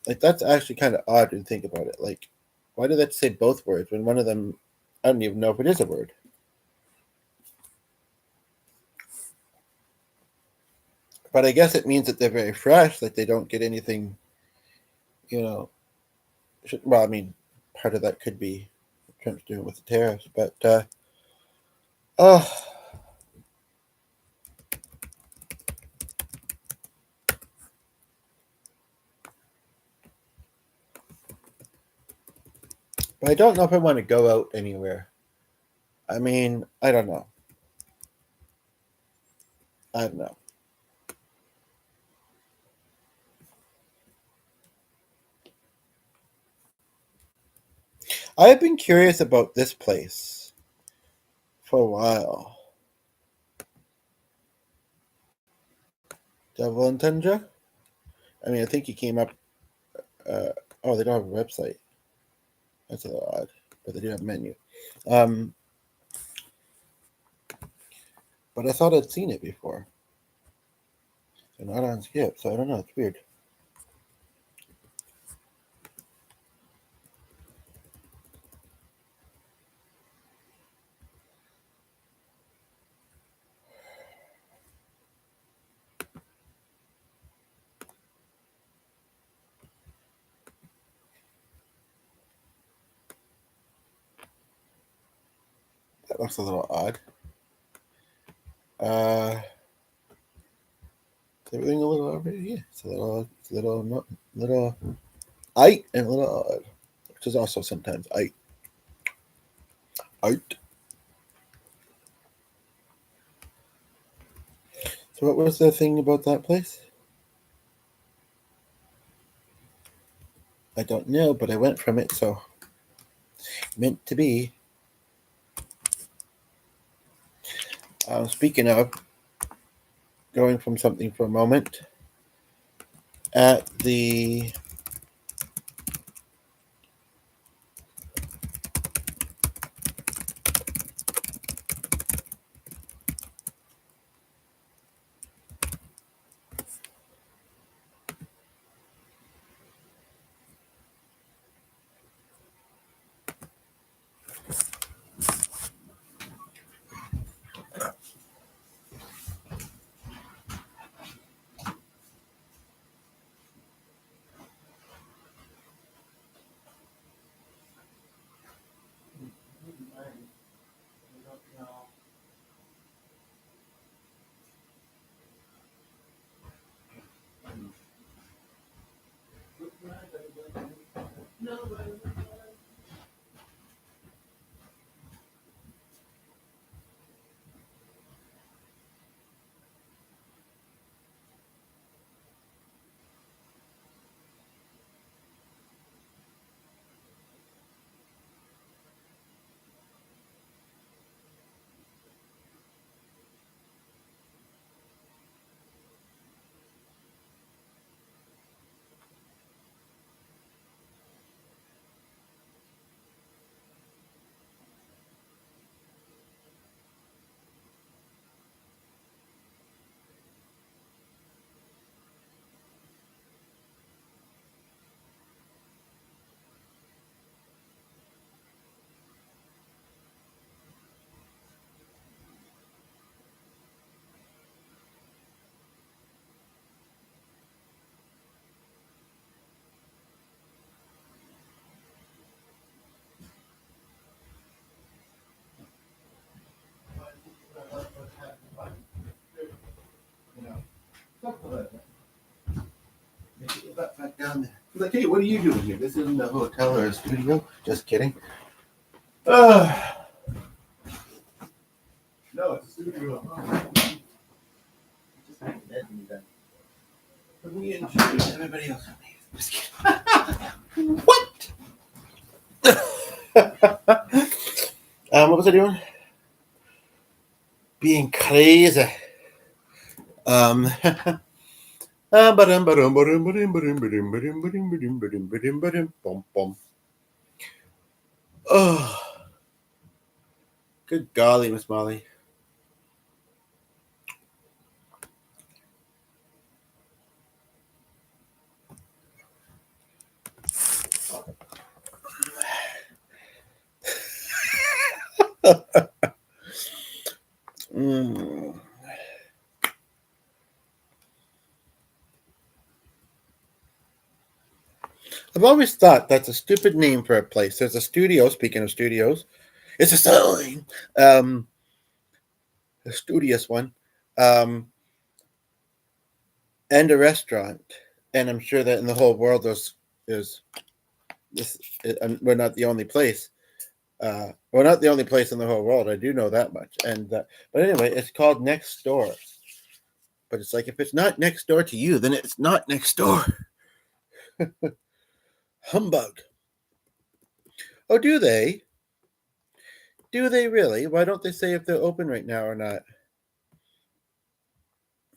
Like that's actually kind of odd to think about it. Like, why do they say both words when one of them? I don't even know if it is a word. But I guess it means that they're very fresh. Like they don't get anything. You know. Well, I mean, part of that could be Trump's doing with the tariffs, but oh, but I don't know if I want to go out anywhere. I mean, I don't know. I don't know. I've been curious about this place for a while. Devil and Tundra? I mean, I think he came up. Uh, oh, they don't have a website. That's a little odd, but they do have a menu. Um, but I thought I'd seen it before. They're not on Skip, so I don't know. It's weird. That looks a little odd. Is everything a little odd? Yeah, it's a little and a little odd, which is also sometimes ite. So what was the thing about that place? I don't know, but I went from it, so meant to be. Speaking of going from something for a moment, at the Like, hey, what are you doing here? This isn't a hotel or a studio. Just kidding. No, it's a studio. Just make it for me and Judy, everybody else. Just kidding. What? What was I doing? Being crazy. Um. Oh, good golly, Miss Molly. Mm. I've always thought that's a stupid name for a place. There's a studio. Speaking of studios, it's a sign. A studious one, um, and a restaurant. And I'm sure that in the whole world there's this. We're not the only place. We're not the only place in the whole world. I do know that much. And but anyway, it's called Next Door. But it's like if it's not next door to you, then it's not next door. Humbug. Oh, do they? Do they really? Why don't they say if they're open right now or not?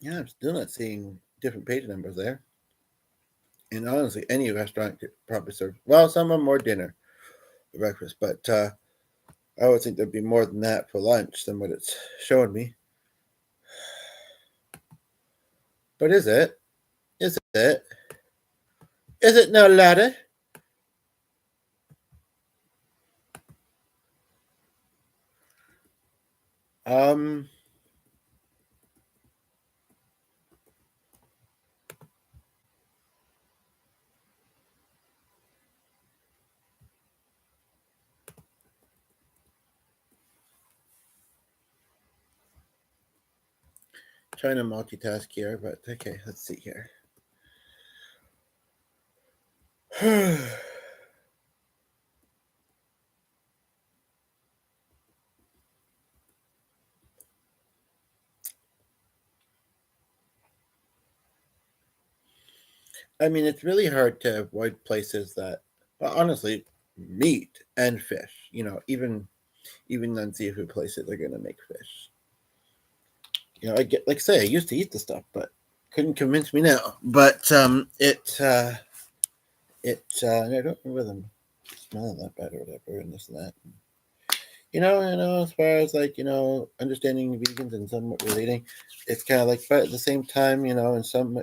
Yeah, I'm still not seeing different page numbers there. And honestly, any restaurant could probably serve. Well, some are more dinner, or breakfast, but I would think there'd be more than that for lunch than what it's showing me. But is it? Is it? Is it no ladder? Um, trying to multitask here, but okay, let's see here. I mean, it's really hard to avoid places that, well, honestly, meat and fish. You know, even on seafood places, they're gonna make fish. You know, I get like say I used to eat the stuff, but couldn't convince me now. But I don't remember them smelling that bad or whatever, and this and that. As far as like understanding vegans and somewhat relating, it's kind of like, but at the same time, and some,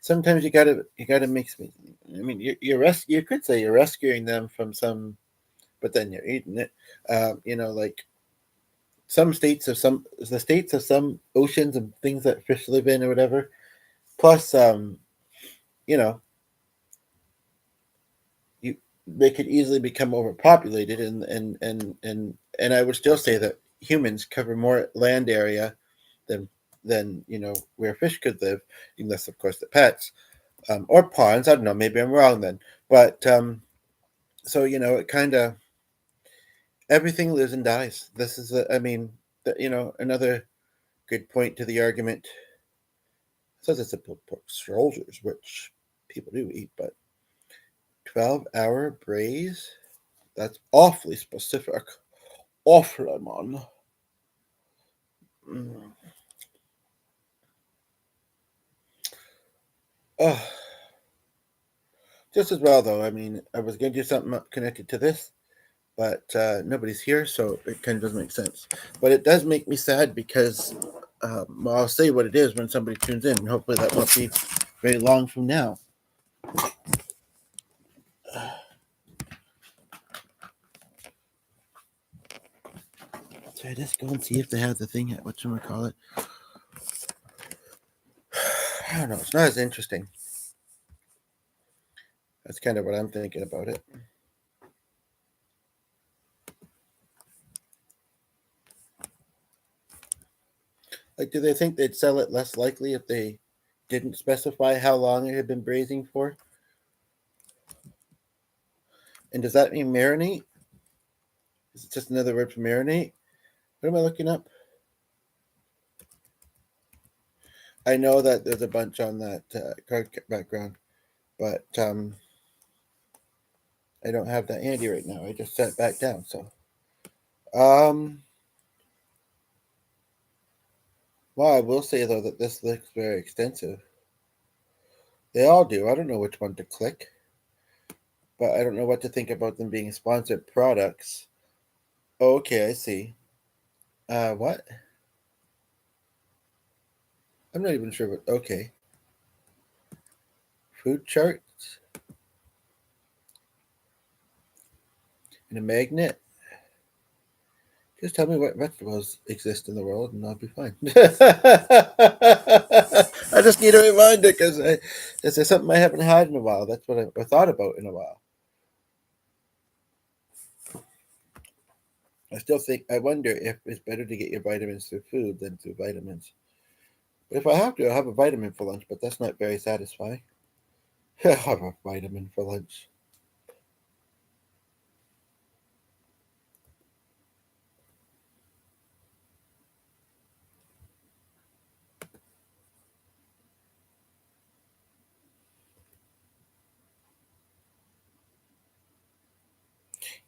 sometimes you gotta mix. I mean, you could say you're rescuing them from some, but then you're eating it. Like some states of some the states of some oceans and things that fish live in or whatever. Plus, you know, you they could easily become overpopulated, and I would still say that humans cover more land area than where fish could live, unless of course the pets or ponds. I don't know. Maybe I'm wrong then, but so it kind of everything lives and dies. This is I mean, another good point to the argument. It says it's a pork soldiers, which people do eat, but 12-hour braise. That's awfully specific. Awfully, man. Mm. Oh, just as well, though. I mean, I was going to do something connected to this, but nobody's here, so it kind of doesn't make sense. But it does make me sad because, well, I'll say what it is when somebody tunes in, and hopefully that won't be very long from now. So I just go and see if they have the thing. What should I call it? I don't know. It's not as interesting. That's kind of what I'm thinking about it. Like, do they think they'd sell it less likely if they didn't specify how long it had been braising for? And does that mean marinate? Is it just another word for marinate? What am I looking up? I know that there's a bunch on that card background, but I don't have that handy right now. I just set it back down. So, well, I will say though that this looks very extensive. They all do. I don't know which one to click, but I don't know what to think about them being sponsored products. Oh, okay, I see. What? I'm not even sure what. Okay, food charts and a magnet. Just tell me what vegetables exist in the world, and I'll be fine. I just need a reminder because this is something I haven't had in a while. That's what I thought about in a while. I still think I wonder if it's better to get your vitamins through food than through vitamins. But if I have to, I'll have a vitamin for lunch. But that's not very satisfying. I'll have a vitamin for lunch.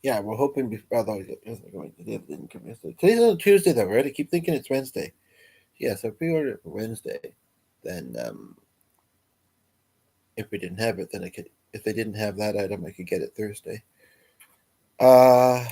Yeah, we're hoping before. Although didn't come yesterday. Today's on Tuesday, though, right? I keep thinking it's Wednesday. Yeah, so if we order it for Wednesday, then if we didn't have it, then I could. If they didn't have that item, I could get it Thursday. Uh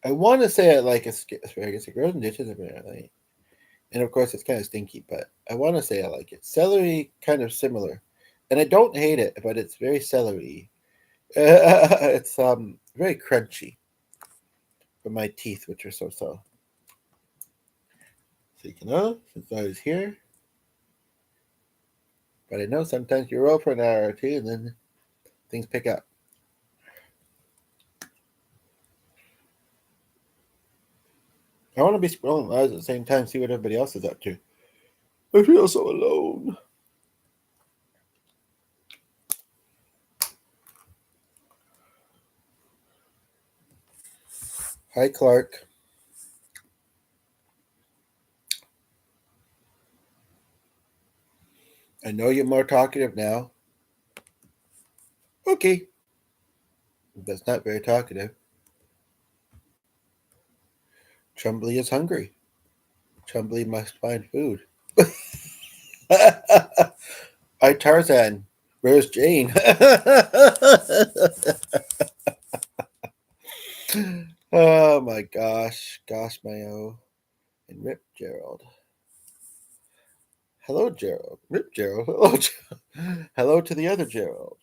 I want to say I like asparagus. It grows in ditches apparently, and of course it's kind of stinky. But I want to say I like it. Celery, kind of similar, and I don't hate it, but it's very celery. It's very crunchy for my teeth, which are so. So you can know since I was here, but I know sometimes you roll for an hour or two, and then things pick up. I want to be scrolling lives at the same time, see what everybody else is up to. I feel so alone. Hi, Clark. I know you're more talkative now. Okay. That's not very talkative. Chumbly is hungry. Chumbly must find food. I Tarzan. Where's Jane? Oh my gosh. Gosh, my oh. And Rip Gerald. Hello, Gerald. Rip Gerald. Hello, Gerald. Hello to the other Gerald.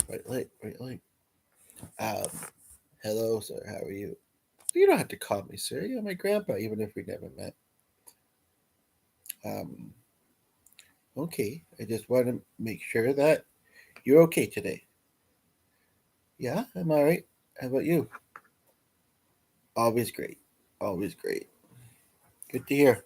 Right light. Um, hello, sir. How are you? You don't have to call me sir. You're my grandpa, even if we never met. Um, okay. I just want to make sure that you're okay today. Yeah, I'm all right. How about you? Always great. Always great. Good to hear.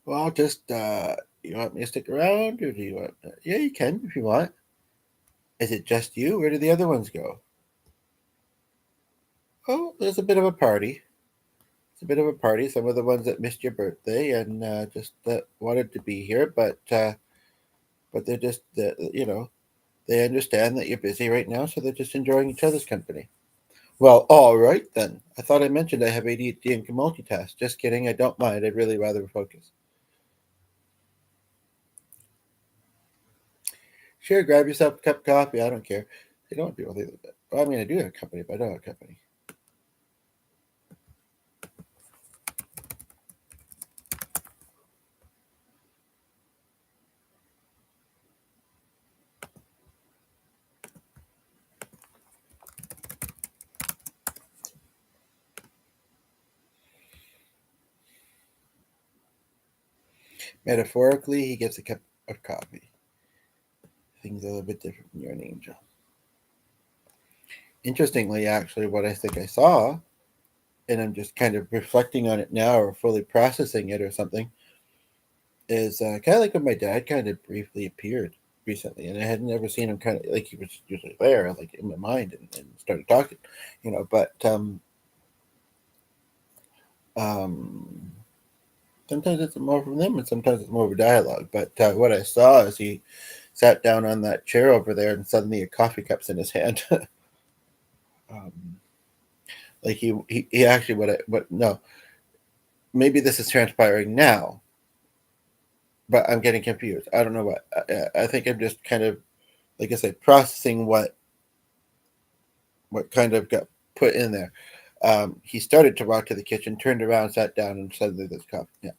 Well, just you want me to stick around, or do you want? Yeah, you can if you want. Is it just you? Where did the other ones go? Oh, there's a bit of a party. It's a bit of a party. Some of the ones that missed your birthday and just wanted to be here, but they're just they understand that you're busy right now, so they're just enjoying each other's company. Well, all right then. I thought I mentioned I have ADHD and can multitask. Just kidding. I don't mind. I'd really rather focus. Sure, grab yourself a cup of coffee. I don't care. They don't do anything like that. Well, I mean, I do have a company, but I don't have a company. Metaphorically, he gets a cup of coffee. Things are a little bit different when you're an angel. Interestingly, actually, what I think I saw, and I'm just kind of reflecting on it now or fully processing it or something, is kind of like when my dad kind of briefly appeared recently, and I had never seen him kind of like he was usually there, like in my mind, and started talking, But um, sometimes it's more from them, and sometimes it's more of a dialogue. But what I saw is he sat down on that chair over there, and suddenly a coffee cup's in his hand. um, like he actually what no, maybe this is transpiring now, but I'm getting confused. I don't know what. I think I'm just kind of, like I said, processing what kind of got put in there. He started to walk to the kitchen, turned around, sat down, and suddenly there's coffee. Yeah.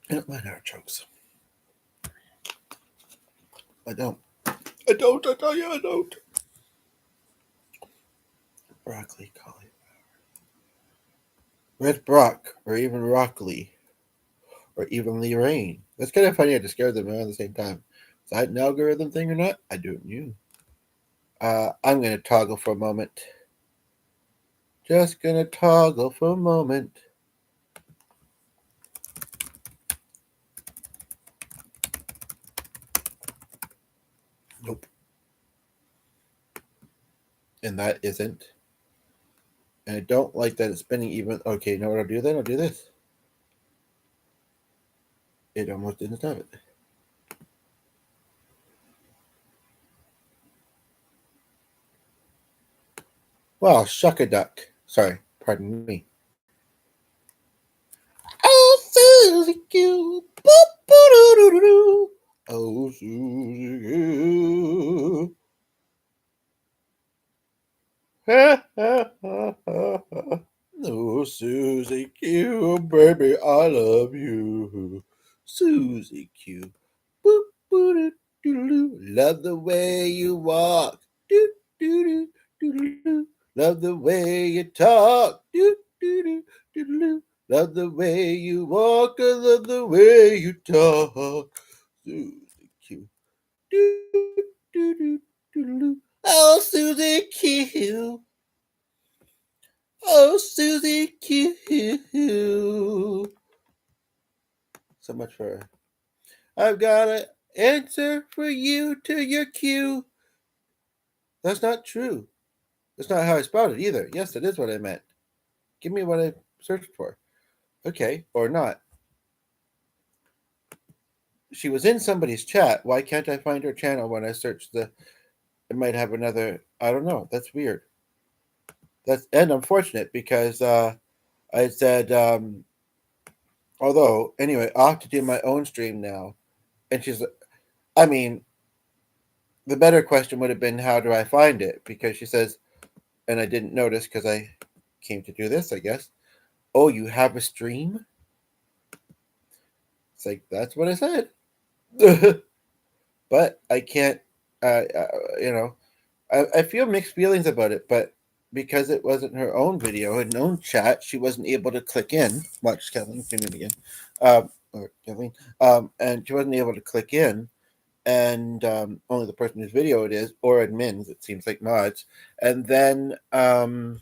I don't mind artichokes. I don't. I don't. I tell you, I don't. Broccoli, cauliflower, red brock, or even broccoli, or evenly rain. That's kind of funny. I discovered them all at the same time. Is that an algorithm thing or not? I don't know. I'm gonna toggle for a moment. Just gonna toggle for a moment. Nope. And that isn't. And I don't like that it's spinning even. Okay, you know what I'll do then? I'll do this. It almost didn't stop it. Well, shuck a duck. Sorry, pardon me. Oh, Susie Q. Oh, Susie Q. Oh, Susie Q, baby, I love you. Susie Q. Boop, boop, doo, love the way you walk. Doo, doo, doo, doo, doo. Love the way you talk. Doo, doo, doo, doo, doo. Love the way you walk. I love the way you talk. Susie Q. Doo, doo, doo, doo, doo. Oh, Susie Q. Oh, Susie Q. So much for. I've got an answer for you to your Q. That's not true. That's not how I spelled it either. Yes, it is what I meant. Give me what I searched for. Okay, or not. She was in somebody's chat. Why can't I find her channel when I search the? It might have another. I don't know. That's weird. That's and unfortunate because I said. Although anyway, I'll have to do my own stream now. And she's. I mean, the better question would have been, how do I find it? Because she says, and I didn't notice because I came to do this, I guess. Oh, you have a stream? It's like, that's what I said. But I can't, you know, I feel mixed feelings about it, but because it wasn't her own video, her own chat, she wasn't able to click in. Watch Kathleen doing it again. Or Kathleen. And she wasn't able to click in, and only the person whose video it is, or admins, it seems like mods, and then um,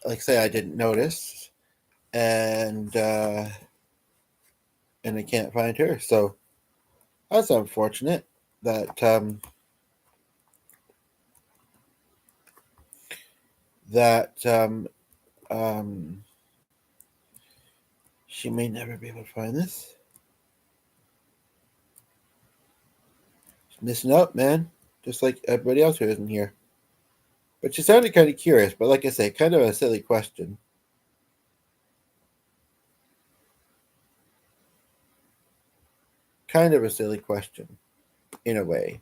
like say I didn't notice, and I can't find her. So That's unfortunate that um, she may never be able to find this. She's missing out, man. Just like everybody else who isn't here. But she sounded kind of curious, but like I say, kind of a silly question. Kind of a silly question, in a way.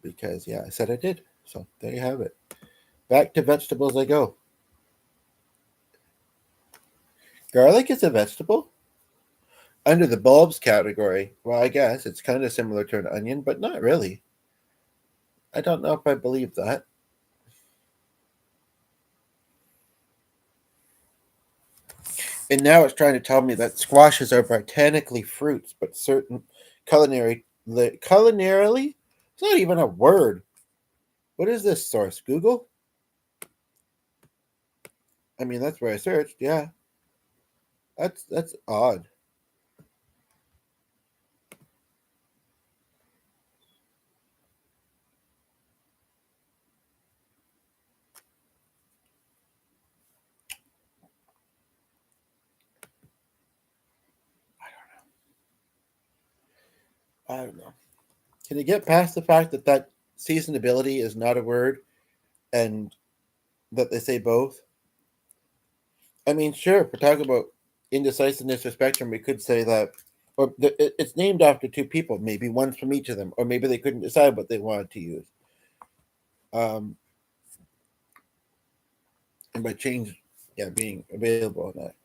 Because, yeah, I said I did. So there you have it. Back to vegetables I go. Garlic is a vegetable? Under the bulbs category, well, I guess it's kind of similar to an onion, but not really. I don't know if I believe that. And now it's trying to tell me that squashes are botanically fruits, but certain culinarily, it's not even a word. What is this source? Google? I mean, that's where I searched. Yeah, that's odd. I don't know. Can you get past the fact that seasonability is not a word and that they say both? I mean, sure, if we're talking about indecisiveness or spectrum, we could say that, or it's named after two people, maybe one from each of them, or maybe they couldn't decide what they wanted to use. And by change, yeah, being available on that.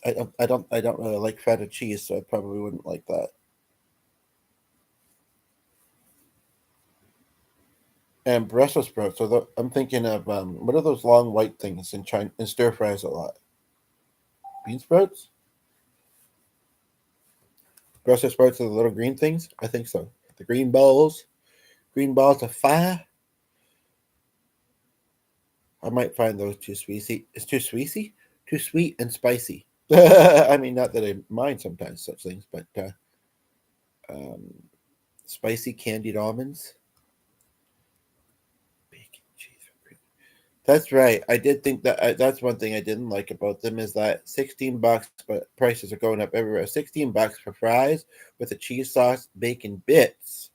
I don't really like feta cheese, so I probably wouldn't like that. And Brussels sprouts. So I'm thinking of what are those long white things in China in stir fries a lot? Bean sprouts. Brussels sprouts are the little green things. I think so. The green balls of fire. I might find those too sweetie. It's too sweetie, too sweet and spicy. I mean, not that I mind sometimes such things, but um, spicy candied almonds, bacon, cheese, cream. That's right. I did think that that's one thing I didn't like about them is that $16, but prices are going up everywhere. $16 for fries with a cheese sauce, bacon bits,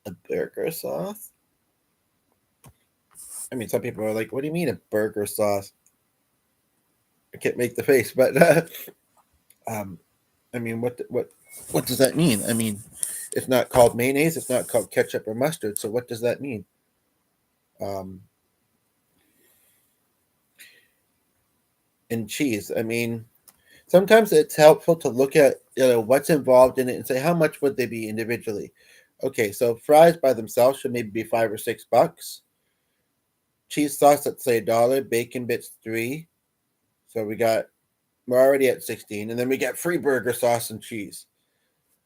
a burger sauce. I mean, some people are like, "What do you mean a burger sauce?" I can't make the face, but um, I mean, what does that mean? I mean, it's not called mayonnaise. It's not called ketchup or mustard. So what does that mean? Um, and cheese. I mean, sometimes it's helpful to look at what's involved in it and say how much would they be individually. Okay, so fries by themselves should maybe be $5 or $6. Cheese sauce, let's say $1. Bacon bits 3. So we're already at 16, and then we get free burger sauce and cheese.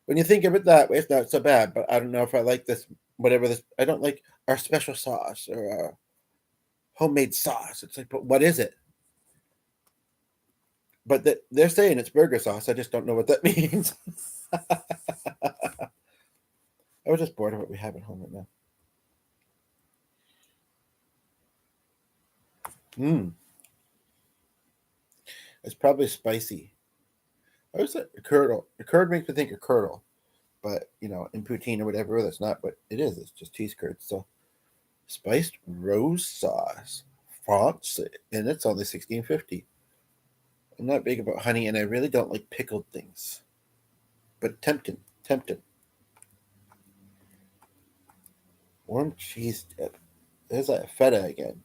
When you think of it that way, it's not so bad. But I don't know if I like this. Whatever this, I don't like our special sauce or our homemade sauce. It's like, but what is it? But they're saying it's burger sauce. I just don't know what that means. I was just bored of what we have at home right now. Mmm, it's probably spicy. I was like a curdle. A curd makes me think of curdle, but in poutine or whatever, that's not what it is. It's just cheese curds. So spiced rose sauce, France, and it's only 16.50. I'm not big about honey, and I really don't like pickled things. But tempting, tempting. Warm cheese dip. There's that feta again.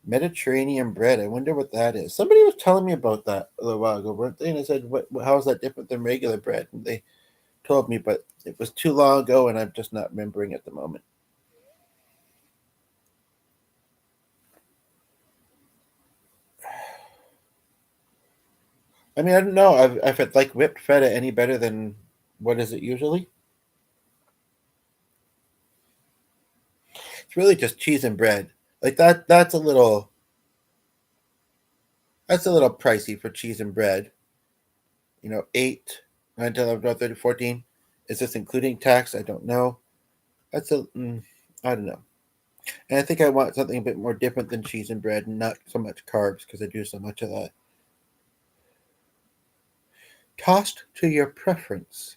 Mediterranean bread. I wonder what that is. Somebody was telling me about that a little while ago, weren't they? And I said, how is that different than regular bread?" And they told me, but it was too long ago, and I'm just not remembering at the moment. I mean, I don't know if it like whipped feta any better than what is it usually. It's really just cheese and bread. Like that. That's a little pricey for cheese and bread. 8, 9, 10, 11, 12, 13, 14. Is this including tax? I don't know. I don't know. And I think I want something a bit more different than cheese and bread and not so much carbs because I do so much of that. Tossed to your preference.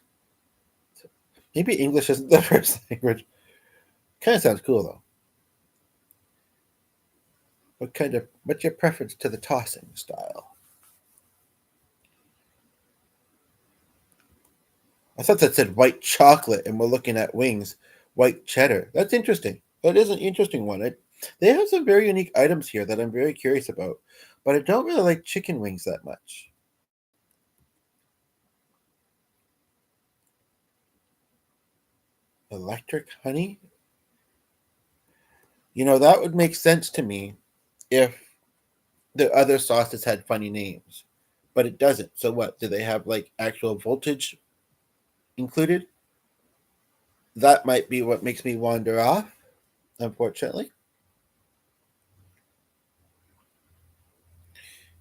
Maybe English isn't the first language. Kind of sounds cool though. What's your preference to the tossing style? I thought that said white chocolate and we're looking at wings. White cheddar. That's interesting. That is an interesting one. They have some very unique items here that I'm very curious about, but I don't really like chicken wings that much. Electric honey? That would make sense to me if the other sauces had funny names, but it doesn't. So what? Do they have like actual voltage included? That might be what makes me wander off, unfortunately.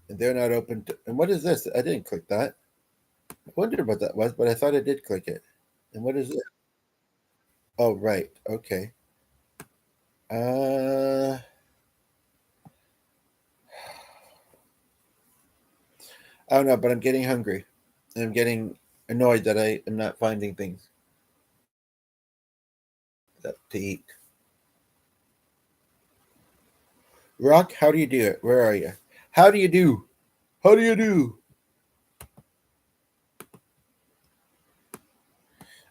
And they're not open to. And what is this? I didn't click that. I wondered what that was, but I thought I did click it. And what is it? Oh, right. Okay. Uh, I don't know, but I'm getting hungry. And I'm getting annoyed that I am not finding things to eat. Rock, how do you do it? Where are you? How do you do? How do you do?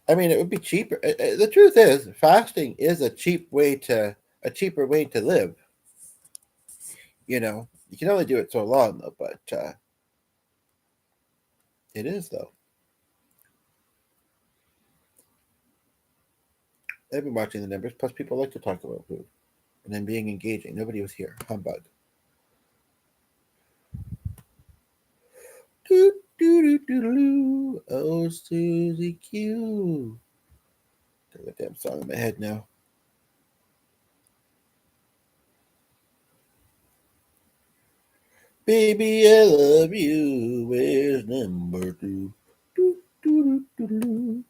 I mean, it would be cheaper. The truth is, fasting is a cheaper way to live. You can only do it so long though, but it is though. I've been watching the numbers. Plus, people like to talk about food and then being engaging. Nobody was here. Humbug. Doo, doo, doo, doo, doo. Oh, Susie Q. Got a damn song in my head now. Baby, I love you. Where's number 2? Doo, doo, doo, doo, doo.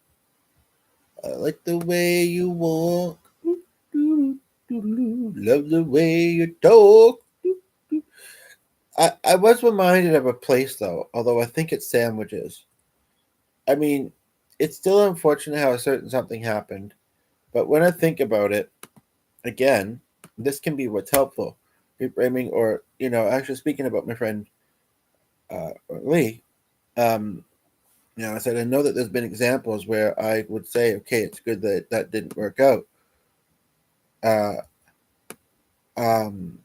I like the way you walk. Doo, doo, doo, doo, doo. Love the way you talk. Doo, doo. I was reminded of a place though, although I think it's sandwiches. I mean, it's still unfortunate how a certain something happened, but when I think about it, again, this can be what's helpful. Reframing, or actually speaking about my friend Lee, um, I said I know that there's been examples where I would say, okay, it's good that that didn't work out. Uh, um,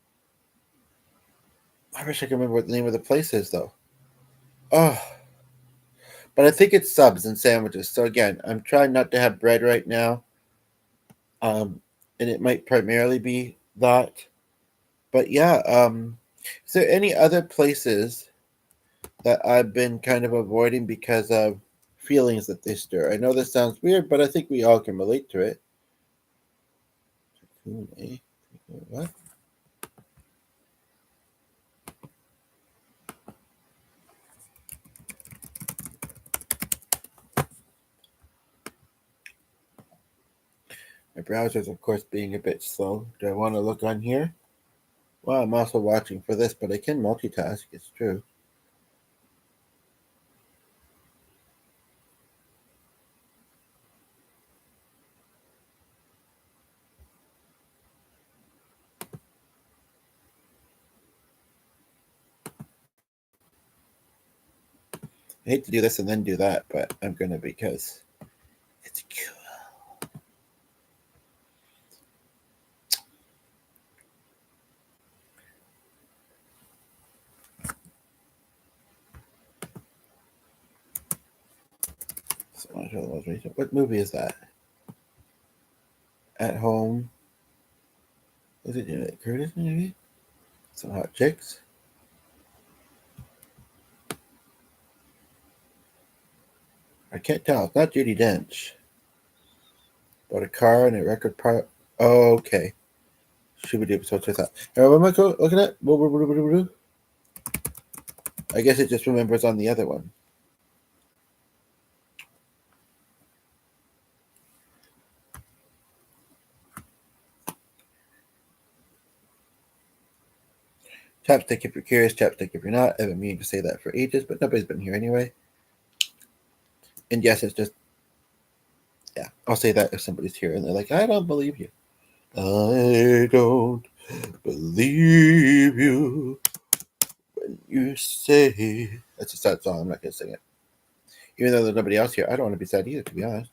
I wish I could remember what the name of the place is though. Oh, but I think it's subs and sandwiches. So again, I'm trying not to have bread right now, and it might primarily be that. But yeah, is there any other places that I've been kind of avoiding because of feelings that they stir? I know this sounds weird, but I think we all can relate to it. What? My browser's, of course, being a bit slow. Do I want to look on here? Well, I'm also watching for this, but I can multitask. It's true. I hate to do this and then do that, but I'm going to because it's cool. What movie is that? At Home. Is it Jamie Curtis maybe? Some hot chicks. I can't tell. It's not Judi Dench. But a car and a record part. Oh, okay. Should we do episode with that? Now, what am I looking at? I guess it just remembers on the other one. Chapstick if you're curious, chapstick if you're not. I've been meaning to say that for ages, but nobody's been here anyway. And yes, it's just, yeah, I'll say that if somebody's here and they're like, I don't believe you. I don't believe you when you say. That's a sad song. I'm not going to sing it. Even though there's nobody else here, I don't want to be sad either, to be honest.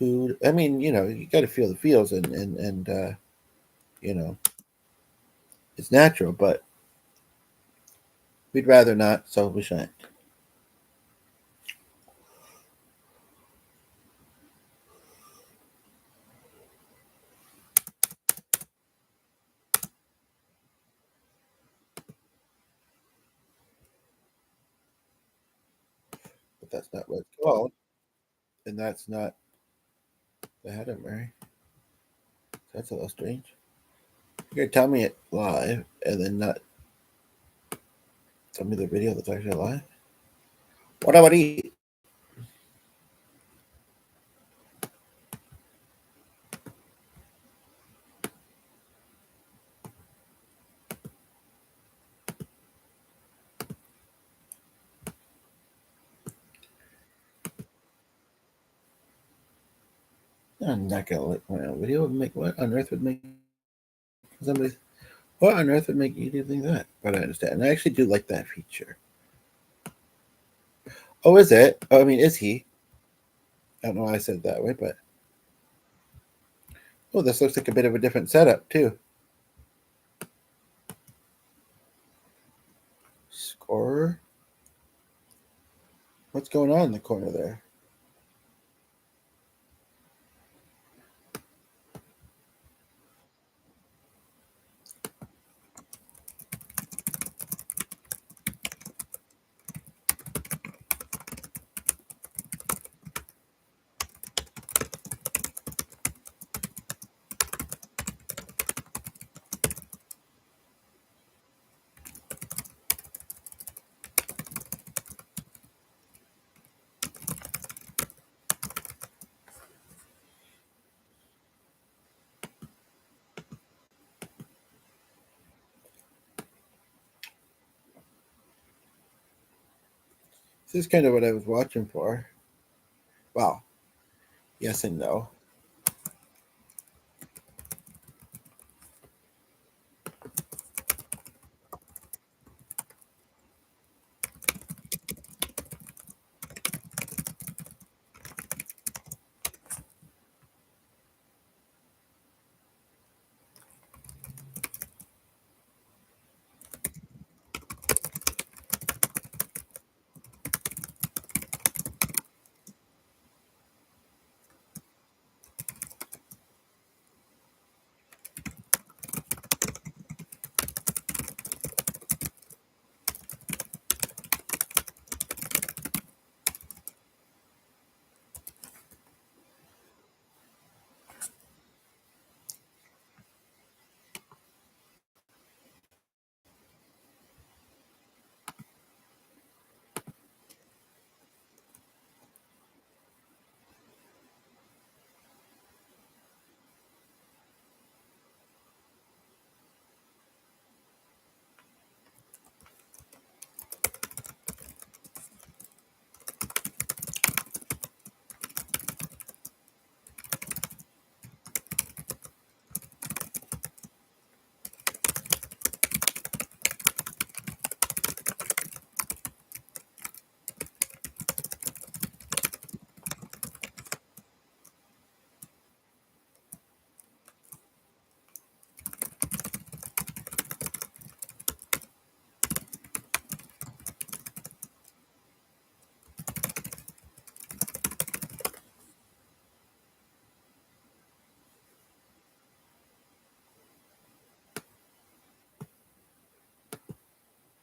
I mean, you got to feel the feels and you know, it's natural, but we'd rather not, so we shan't. But that's not what it's called, and that's not the head of Mary. That's a little strange. You're gonna tell me it live and then not tell me the video that's actually live? What about eat? I'm not gonna let my own video make what on earth would make somebody. What on earth would make you do that? But I understand. And I actually do like that feature. Oh, is it? Oh, I mean, is he? I don't know why I said it that way, but oh, this looks like a bit of a different setup too. Scorer. What's going on in the corner there? This is kind of what I was watching for. Wow. Yes and no.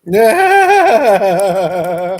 Yeah.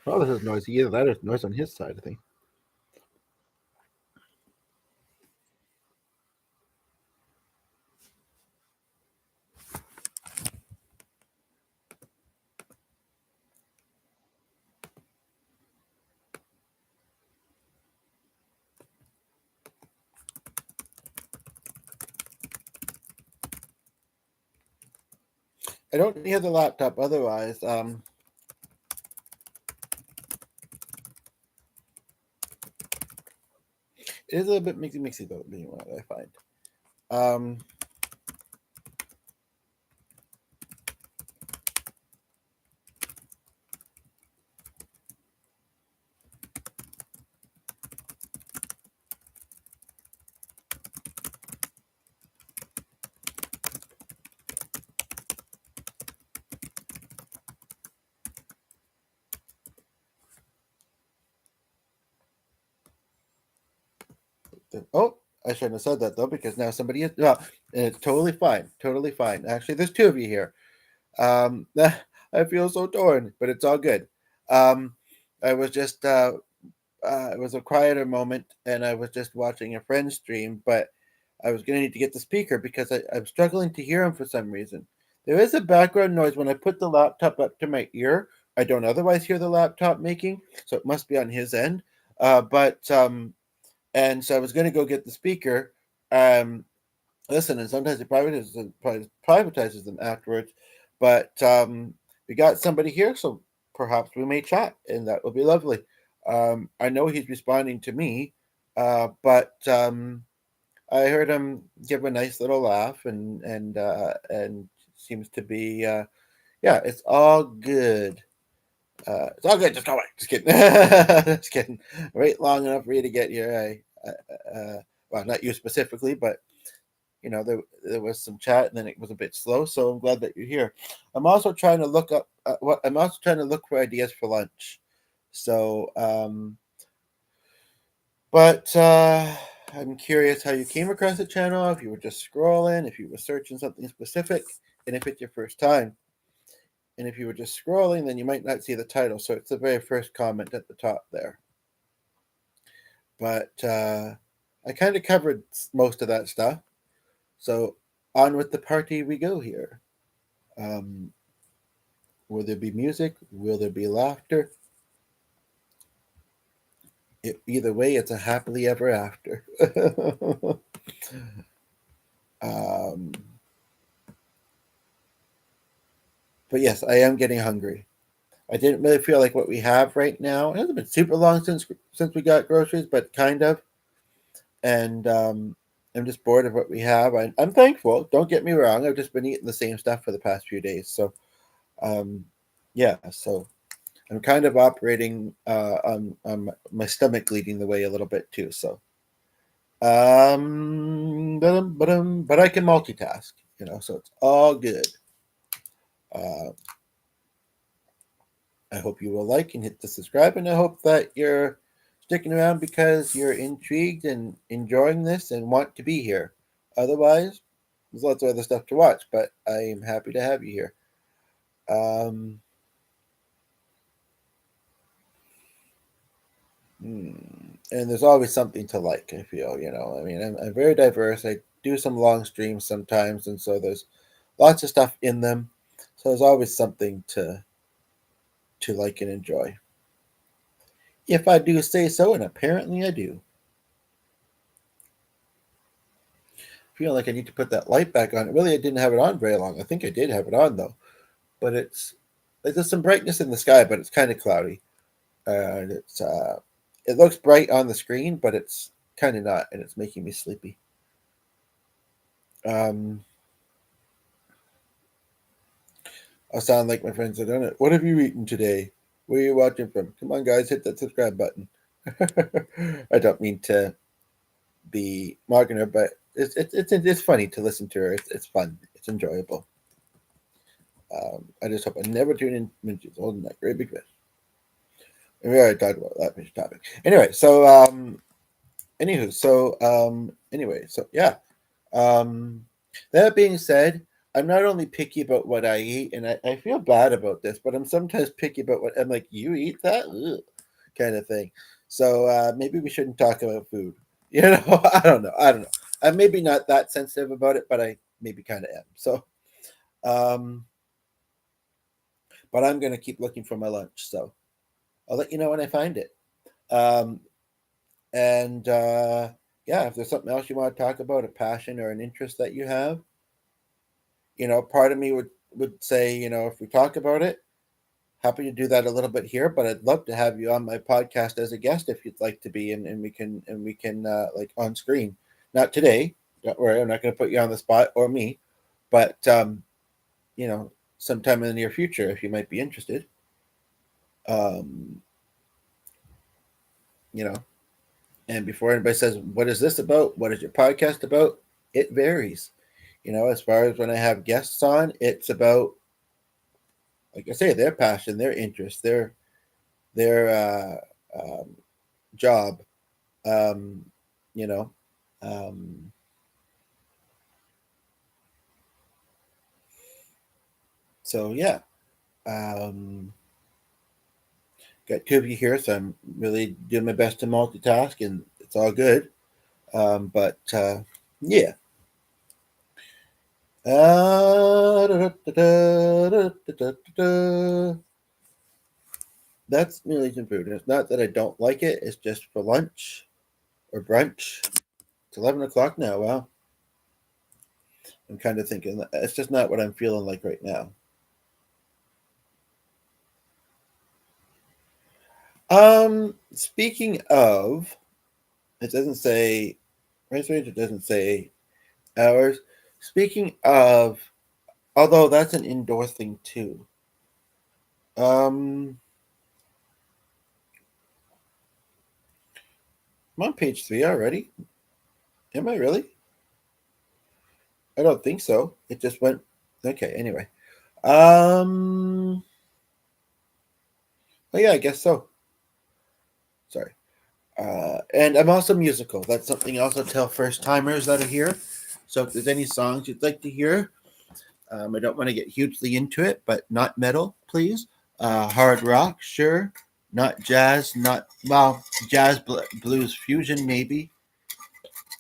Oh, this is noisy. Either that or it's noise on his side, I think. I don't hear the laptop otherwise. It is a little bit mixy though, being what I find. Um, oh, I shouldn't have said that though, because now somebody is. Well, it's totally fine. Totally fine. Actually, there's two of you here. I feel so torn, but it's all good. Um, I was just it was a quieter moment, and I was just watching a friend stream, but I was going to need to get the speaker because I'm struggling to hear him for some reason. There is a background noise when I put the laptop up to my ear. I don't otherwise hear the laptop making, so it must be on his end. But and so I was going to go get the speaker. Um, Listen, and sometimes it privatizes them afterwards. But we got somebody here, so perhaps we may chat, and that will be lovely. I know he's responding to me, but I heard him give a nice little laugh, and seems to be yeah, it's all good. It's all good. Just go away. Just kidding. Just kidding. Wait long enough for you to get here. Well, not you specifically, but there was some chat and then it was a bit slow, so I'm glad that you're here. I'm also trying to look up what I'm also trying to look for ideas for lunch. So but I'm curious how you came across the channel, if you were just scrolling, if you were searching something specific, and if it's your first time. And if you were just scrolling, then you might not see the title, so it's the very first comment at the top there. But I kind of covered most of that stuff, so on with the party we go here. Um, will there be music? Will there be laughter? Either way, it's a happily ever after. um, but yes, I am getting hungry. I didn't really feel like what we have right now. It hasn't been super long since we got groceries, but kind of. And I'm just bored of what we have. I'm thankful. Don't get me wrong. I've just been eating the same stuff for the past few days. So um, yeah, so I'm kind of operating on my stomach leading the way a little bit too. So but I can multitask, so it's all good. Uh, I hope you will like and hit the subscribe, and I hope that you're sticking around because you're intrigued and enjoying this and want to be here. Otherwise, there's lots of other stuff to watch, but I am happy to have you here. Um, and there's always something to like, I feel, I mean, I'm very diverse. I do some long streams sometimes, and so there's lots of stuff in them. So there's always something to like and enjoy. If I do say so, and apparently I do. Feel like I need to put that light back on. Really, I didn't have it on very long. I think I did have it on though, but there's some brightness in the sky, but it's kind of cloudy. And it looks bright on the screen, but it's kind of not, and it's making me sleepy. I'll sound like my friends at it. What have you eaten today? Where are you watching from? Come on, guys, hit that subscribe button. I don't mean to be mocking her, but it's funny to listen to her. It's fun. It's enjoyable. I just hope I never tune in when she's holding that great big fish. And we already talked about that fish topic. Anyway, so anyway, so yeah. That being said, I'm not only picky about what I eat, and I feel bad about this, but I'm sometimes picky about what I'm like, you eat that? Ugh, kind of thing. So maybe we shouldn't talk about food. You know, I don't know. I don't know. I'm maybe not that sensitive about it, but I maybe kind of am. So, um, but I'm going to keep looking for my lunch. So I'll let you know when I find it. Um, and yeah, if there's something else you want to talk about, a passion or an interest that you have, part of me would say, if we talk about it, happy to do that a little bit here, but I'd love to have you on my podcast as a guest if you'd like to be, and we can like on screen. Not today, don't worry, I'm not going to put you on the spot or me, but you know, sometime in the near future if you might be interested. Um, you know, and before anybody says, "What is this about? What is your podcast about?" It varies. As far as when I have guests on, it's about, like I say, their passion, their interest, their job. Um, you know, um, so yeah, um, got two of you here, so I'm really doing my best to multitask, and it's all good. But yeah. That's Malaysian food. It's not that I don't like it. It's just for lunch or brunch. It's 11 o'clock now. Wow. I'm kind of thinking it's just not what I'm feeling like right now. Speaking of, it doesn't say race range. It doesn't say hours. Speaking of, although that's an indoor thing too. Um, I'm on page 3 already. Am I really? I don't think so. It just went. Okay. Anyway. Um. Oh yeah, I guess so. Sorry. And I'm also musical. That's something I also tell first timers that are here. So if there's any songs you'd like to hear, I don't want to get hugely into it, but not metal, please. Hard rock, sure. Not jazz, not, well, jazz, blues, fusion, maybe.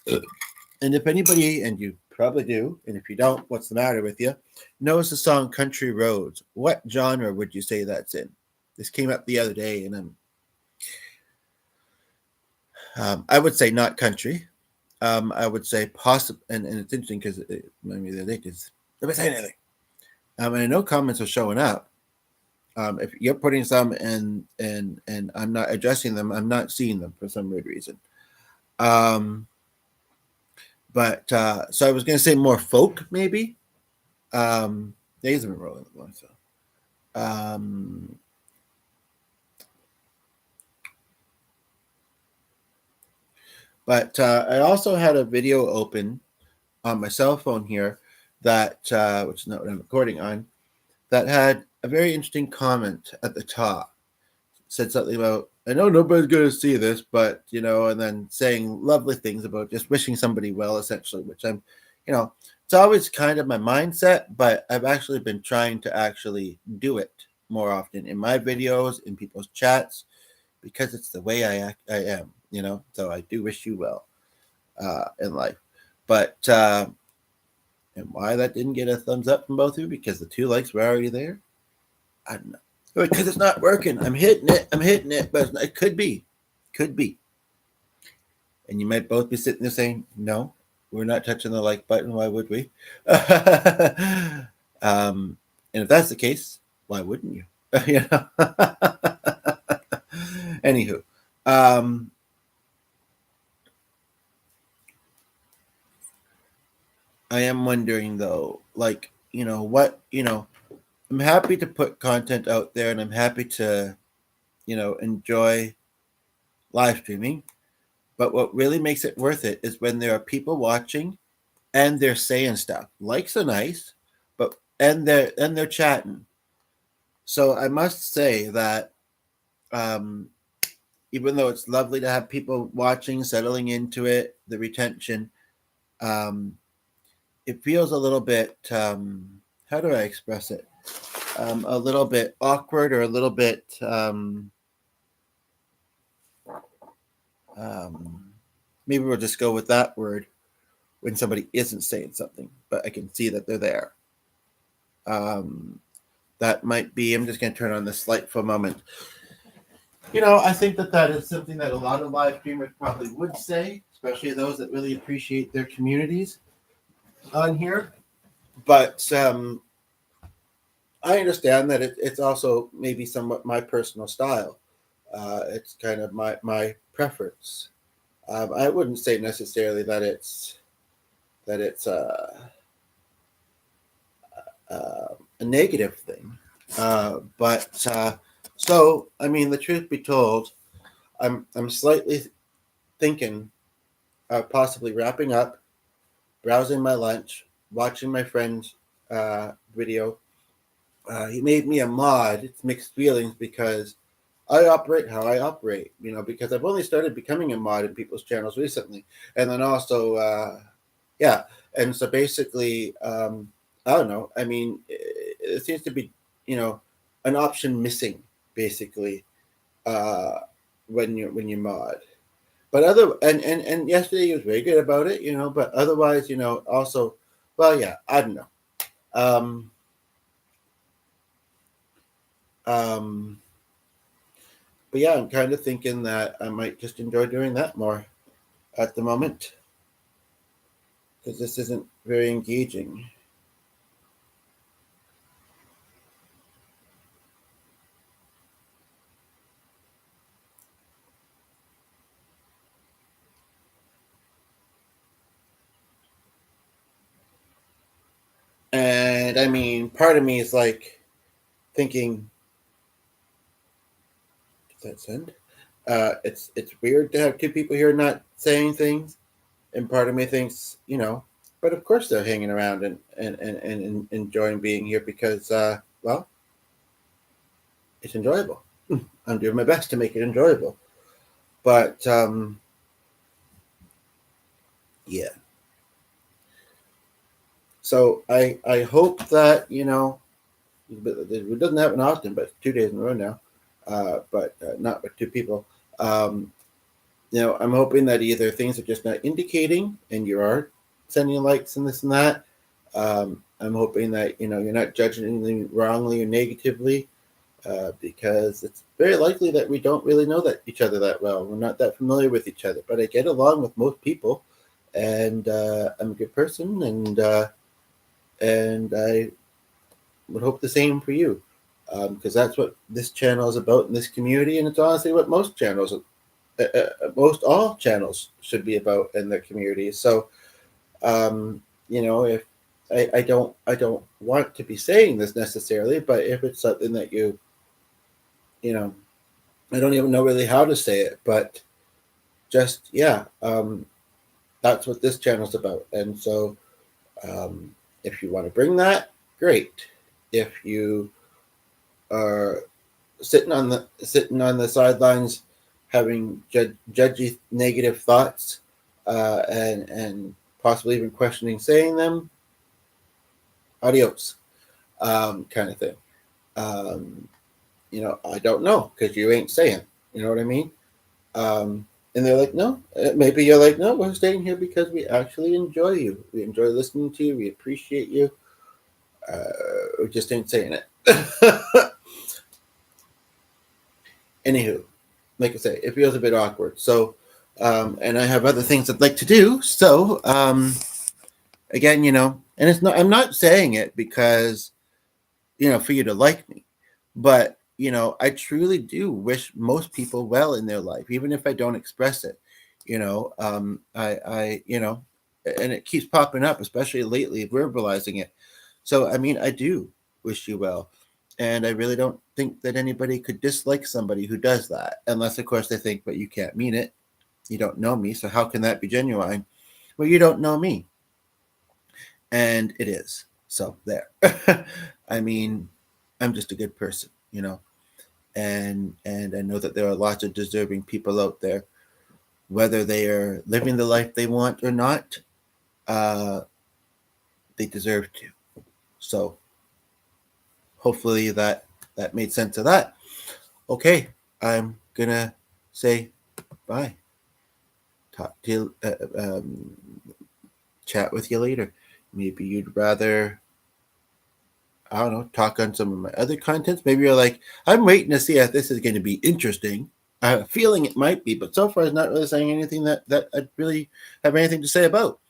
And if anybody, and you probably do, and if you don't, what's the matter with you, knows the song Country Roads, what genre would you say that's in? This came up the other day, and I would say not country. I would say possible, and it's interesting because maybe the other day, because let me say anything. And I know comments are showing up. If you're putting some and I'm not addressing them, I'm not seeing them for some weird reason. Um, but so I was going to say more folk, maybe. Days have been rolling along, so. But I also had a video open on my cell phone here that, which is not what I'm recording on, that had a very interesting comment at the top. Said something about, I know nobody's going to see this, but, and then saying lovely things about just wishing somebody well, essentially, which it's always kind of my mindset, but I've actually been trying to actually do it more often in my videos, in people's chats, because it's the way I am, so I do wish you well in life. But, and why that didn't get a thumbs up from both of you, because the 2 likes were already there, I don't know. Because it's not working. I'm hitting it, but it could be. And you might both be sitting there saying, no, we're not touching the like button. Why would we? And if that's the case, why wouldn't you? Anywho, I am wondering though, like, what, I'm happy to put content out there and I'm happy to, enjoy live streaming. But what really makes it worth it is when there are people watching and they're saying stuff. Likes are nice, but and they're chatting. So I must say that um, even though it's lovely to have people watching, settling into it, the retention, um, it feels a little bit, how do I express it? A little bit awkward, or a little bit, um, maybe we'll just go with that word when somebody isn't saying something, but I can see that they're there. Um, that might be, I'm just going to turn on this light for a moment. I think that that is something that a lot of live streamers probably would say, especially those that really appreciate their communities on here. But I understand that it's also maybe somewhat my personal style. It's kind of my preference. I wouldn't say necessarily that it's a negative thing, but so I mean, the truth be told, I'm slightly thinking of possibly wrapping up, browsing my lunch, watching my friend's video. He made me a mod. It's mixed feelings because I operate how I operate, because I've only started becoming a mod in people's channels recently. And then also, yeah. And so basically, I don't know. I mean, it seems to be, an option missing, basically, uh, when you mod. But and yesterday he was very good about it, but otherwise, also, well, yeah, I don't know. Um, um, but yeah, I'm kind of thinking that I might just enjoy doing that more at the moment, because this isn't very engaging. And I mean, part of me is like thinking, does that send? It's weird to have two people here not saying things, and part of me thinks, but of course they're hanging around and enjoying being here because, well, it's enjoyable. I'm doing my best to make it enjoyable, but yeah. So I hope that it doesn't happen often, but 2 days in a row now, but not with two people. Um, I'm hoping that either things are just not indicating, and you are sending likes and this and that. I'm hoping that you're not judging anything wrongly or negatively, because it's very likely that we don't really know that each other that well. We're not that familiar with each other, but I get along with most people, and I'm a good person, and I would hope the same for you, because that's what this channel is about in this community, and it's honestly what most all channels should be about in their communities. So, if I don't want to be saying this necessarily, but if it's something that you know, I don't even know really how to say it, but just yeah, that's what this channel's about. And so, if you want to bring that, great. If you are sitting on the sidelines, having judgy negative thoughts, and possibly even questioning saying them, adios, kind of thing. Um, I don't know because you ain't saying. You know what I mean? And they're like, no. Maybe you're like, no. We're staying here because we actually enjoy you. We enjoy listening to you. We appreciate you. We just ain't saying it. Anywho, like I say, it feels a bit awkward. So, and I have other things I'd like to do. So, again, and it's not. I'm not saying it because for you to like me, but I truly do wish most people well in their life, even if I don't express it. And it keeps popping up, especially lately, verbalizing it. So, I mean, I do wish you well. And I really don't think that anybody could dislike somebody who does that, unless, of course, they think, but you can't mean it. You don't know me, so how can that be genuine? Well, you don't know me. And it is. So, there. I mean, I'm just a good person, and I know that there are lots of deserving people out there, whether they are living the life they want or not. Uh, they deserve to. So hopefully that made sense of that. Okay, I'm gonna say bye. Talk to you, chat with you later. Maybe you'd rather, I don't know, talk on some of my other contents. Maybe you're like, I'm waiting to see if this is going to be interesting. I have a feeling it might be, but so far it's not really saying anything that I'd really have anything to say about.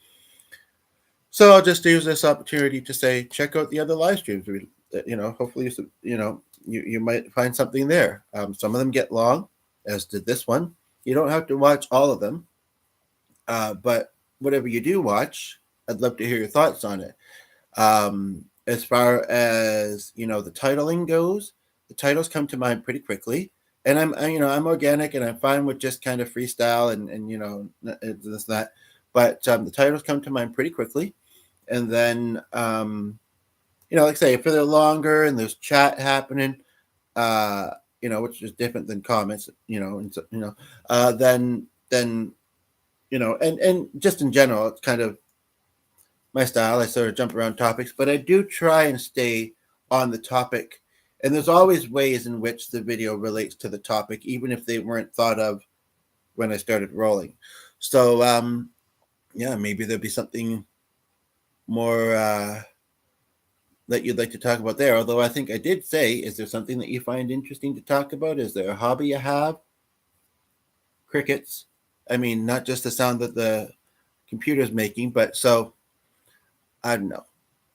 So I'll just use this opportunity to say, check out the other live streams. Hopefully, you might find something there. Some of them get long, as did this one. You don't have to watch all of them, but whatever you do watch, I'd love to hear your thoughts on it. As far as the titling goes, the titles come to mind pretty quickly, and I'm organic and I'm fine with just kind of freestyle and this that, but the titles come to mind pretty quickly, and then like I say, if they're longer and there's chat happening, which is different than comments, then and just in general, it's kind of my style. I sort of jump around topics, but I do try and stay on the topic. And there's always ways in which the video relates to the topic, even if they weren't thought of when I started rolling. So, maybe there'll be something more that you'd like to talk about there. Although I think I did say, is there something that you find interesting to talk about? Is there a hobby you have? Crickets. I mean, not just the sound that the computer's making, but so I don't know.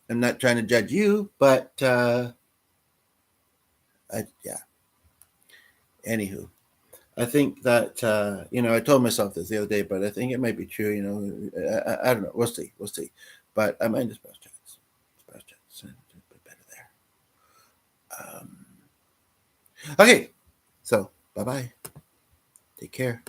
I'm not trying to judge you, but Anywho, I think that I told myself this the other day, but I think it might be true. I don't know. We'll see. But I might just chats. A bit better there. Okay, so bye bye. Take care.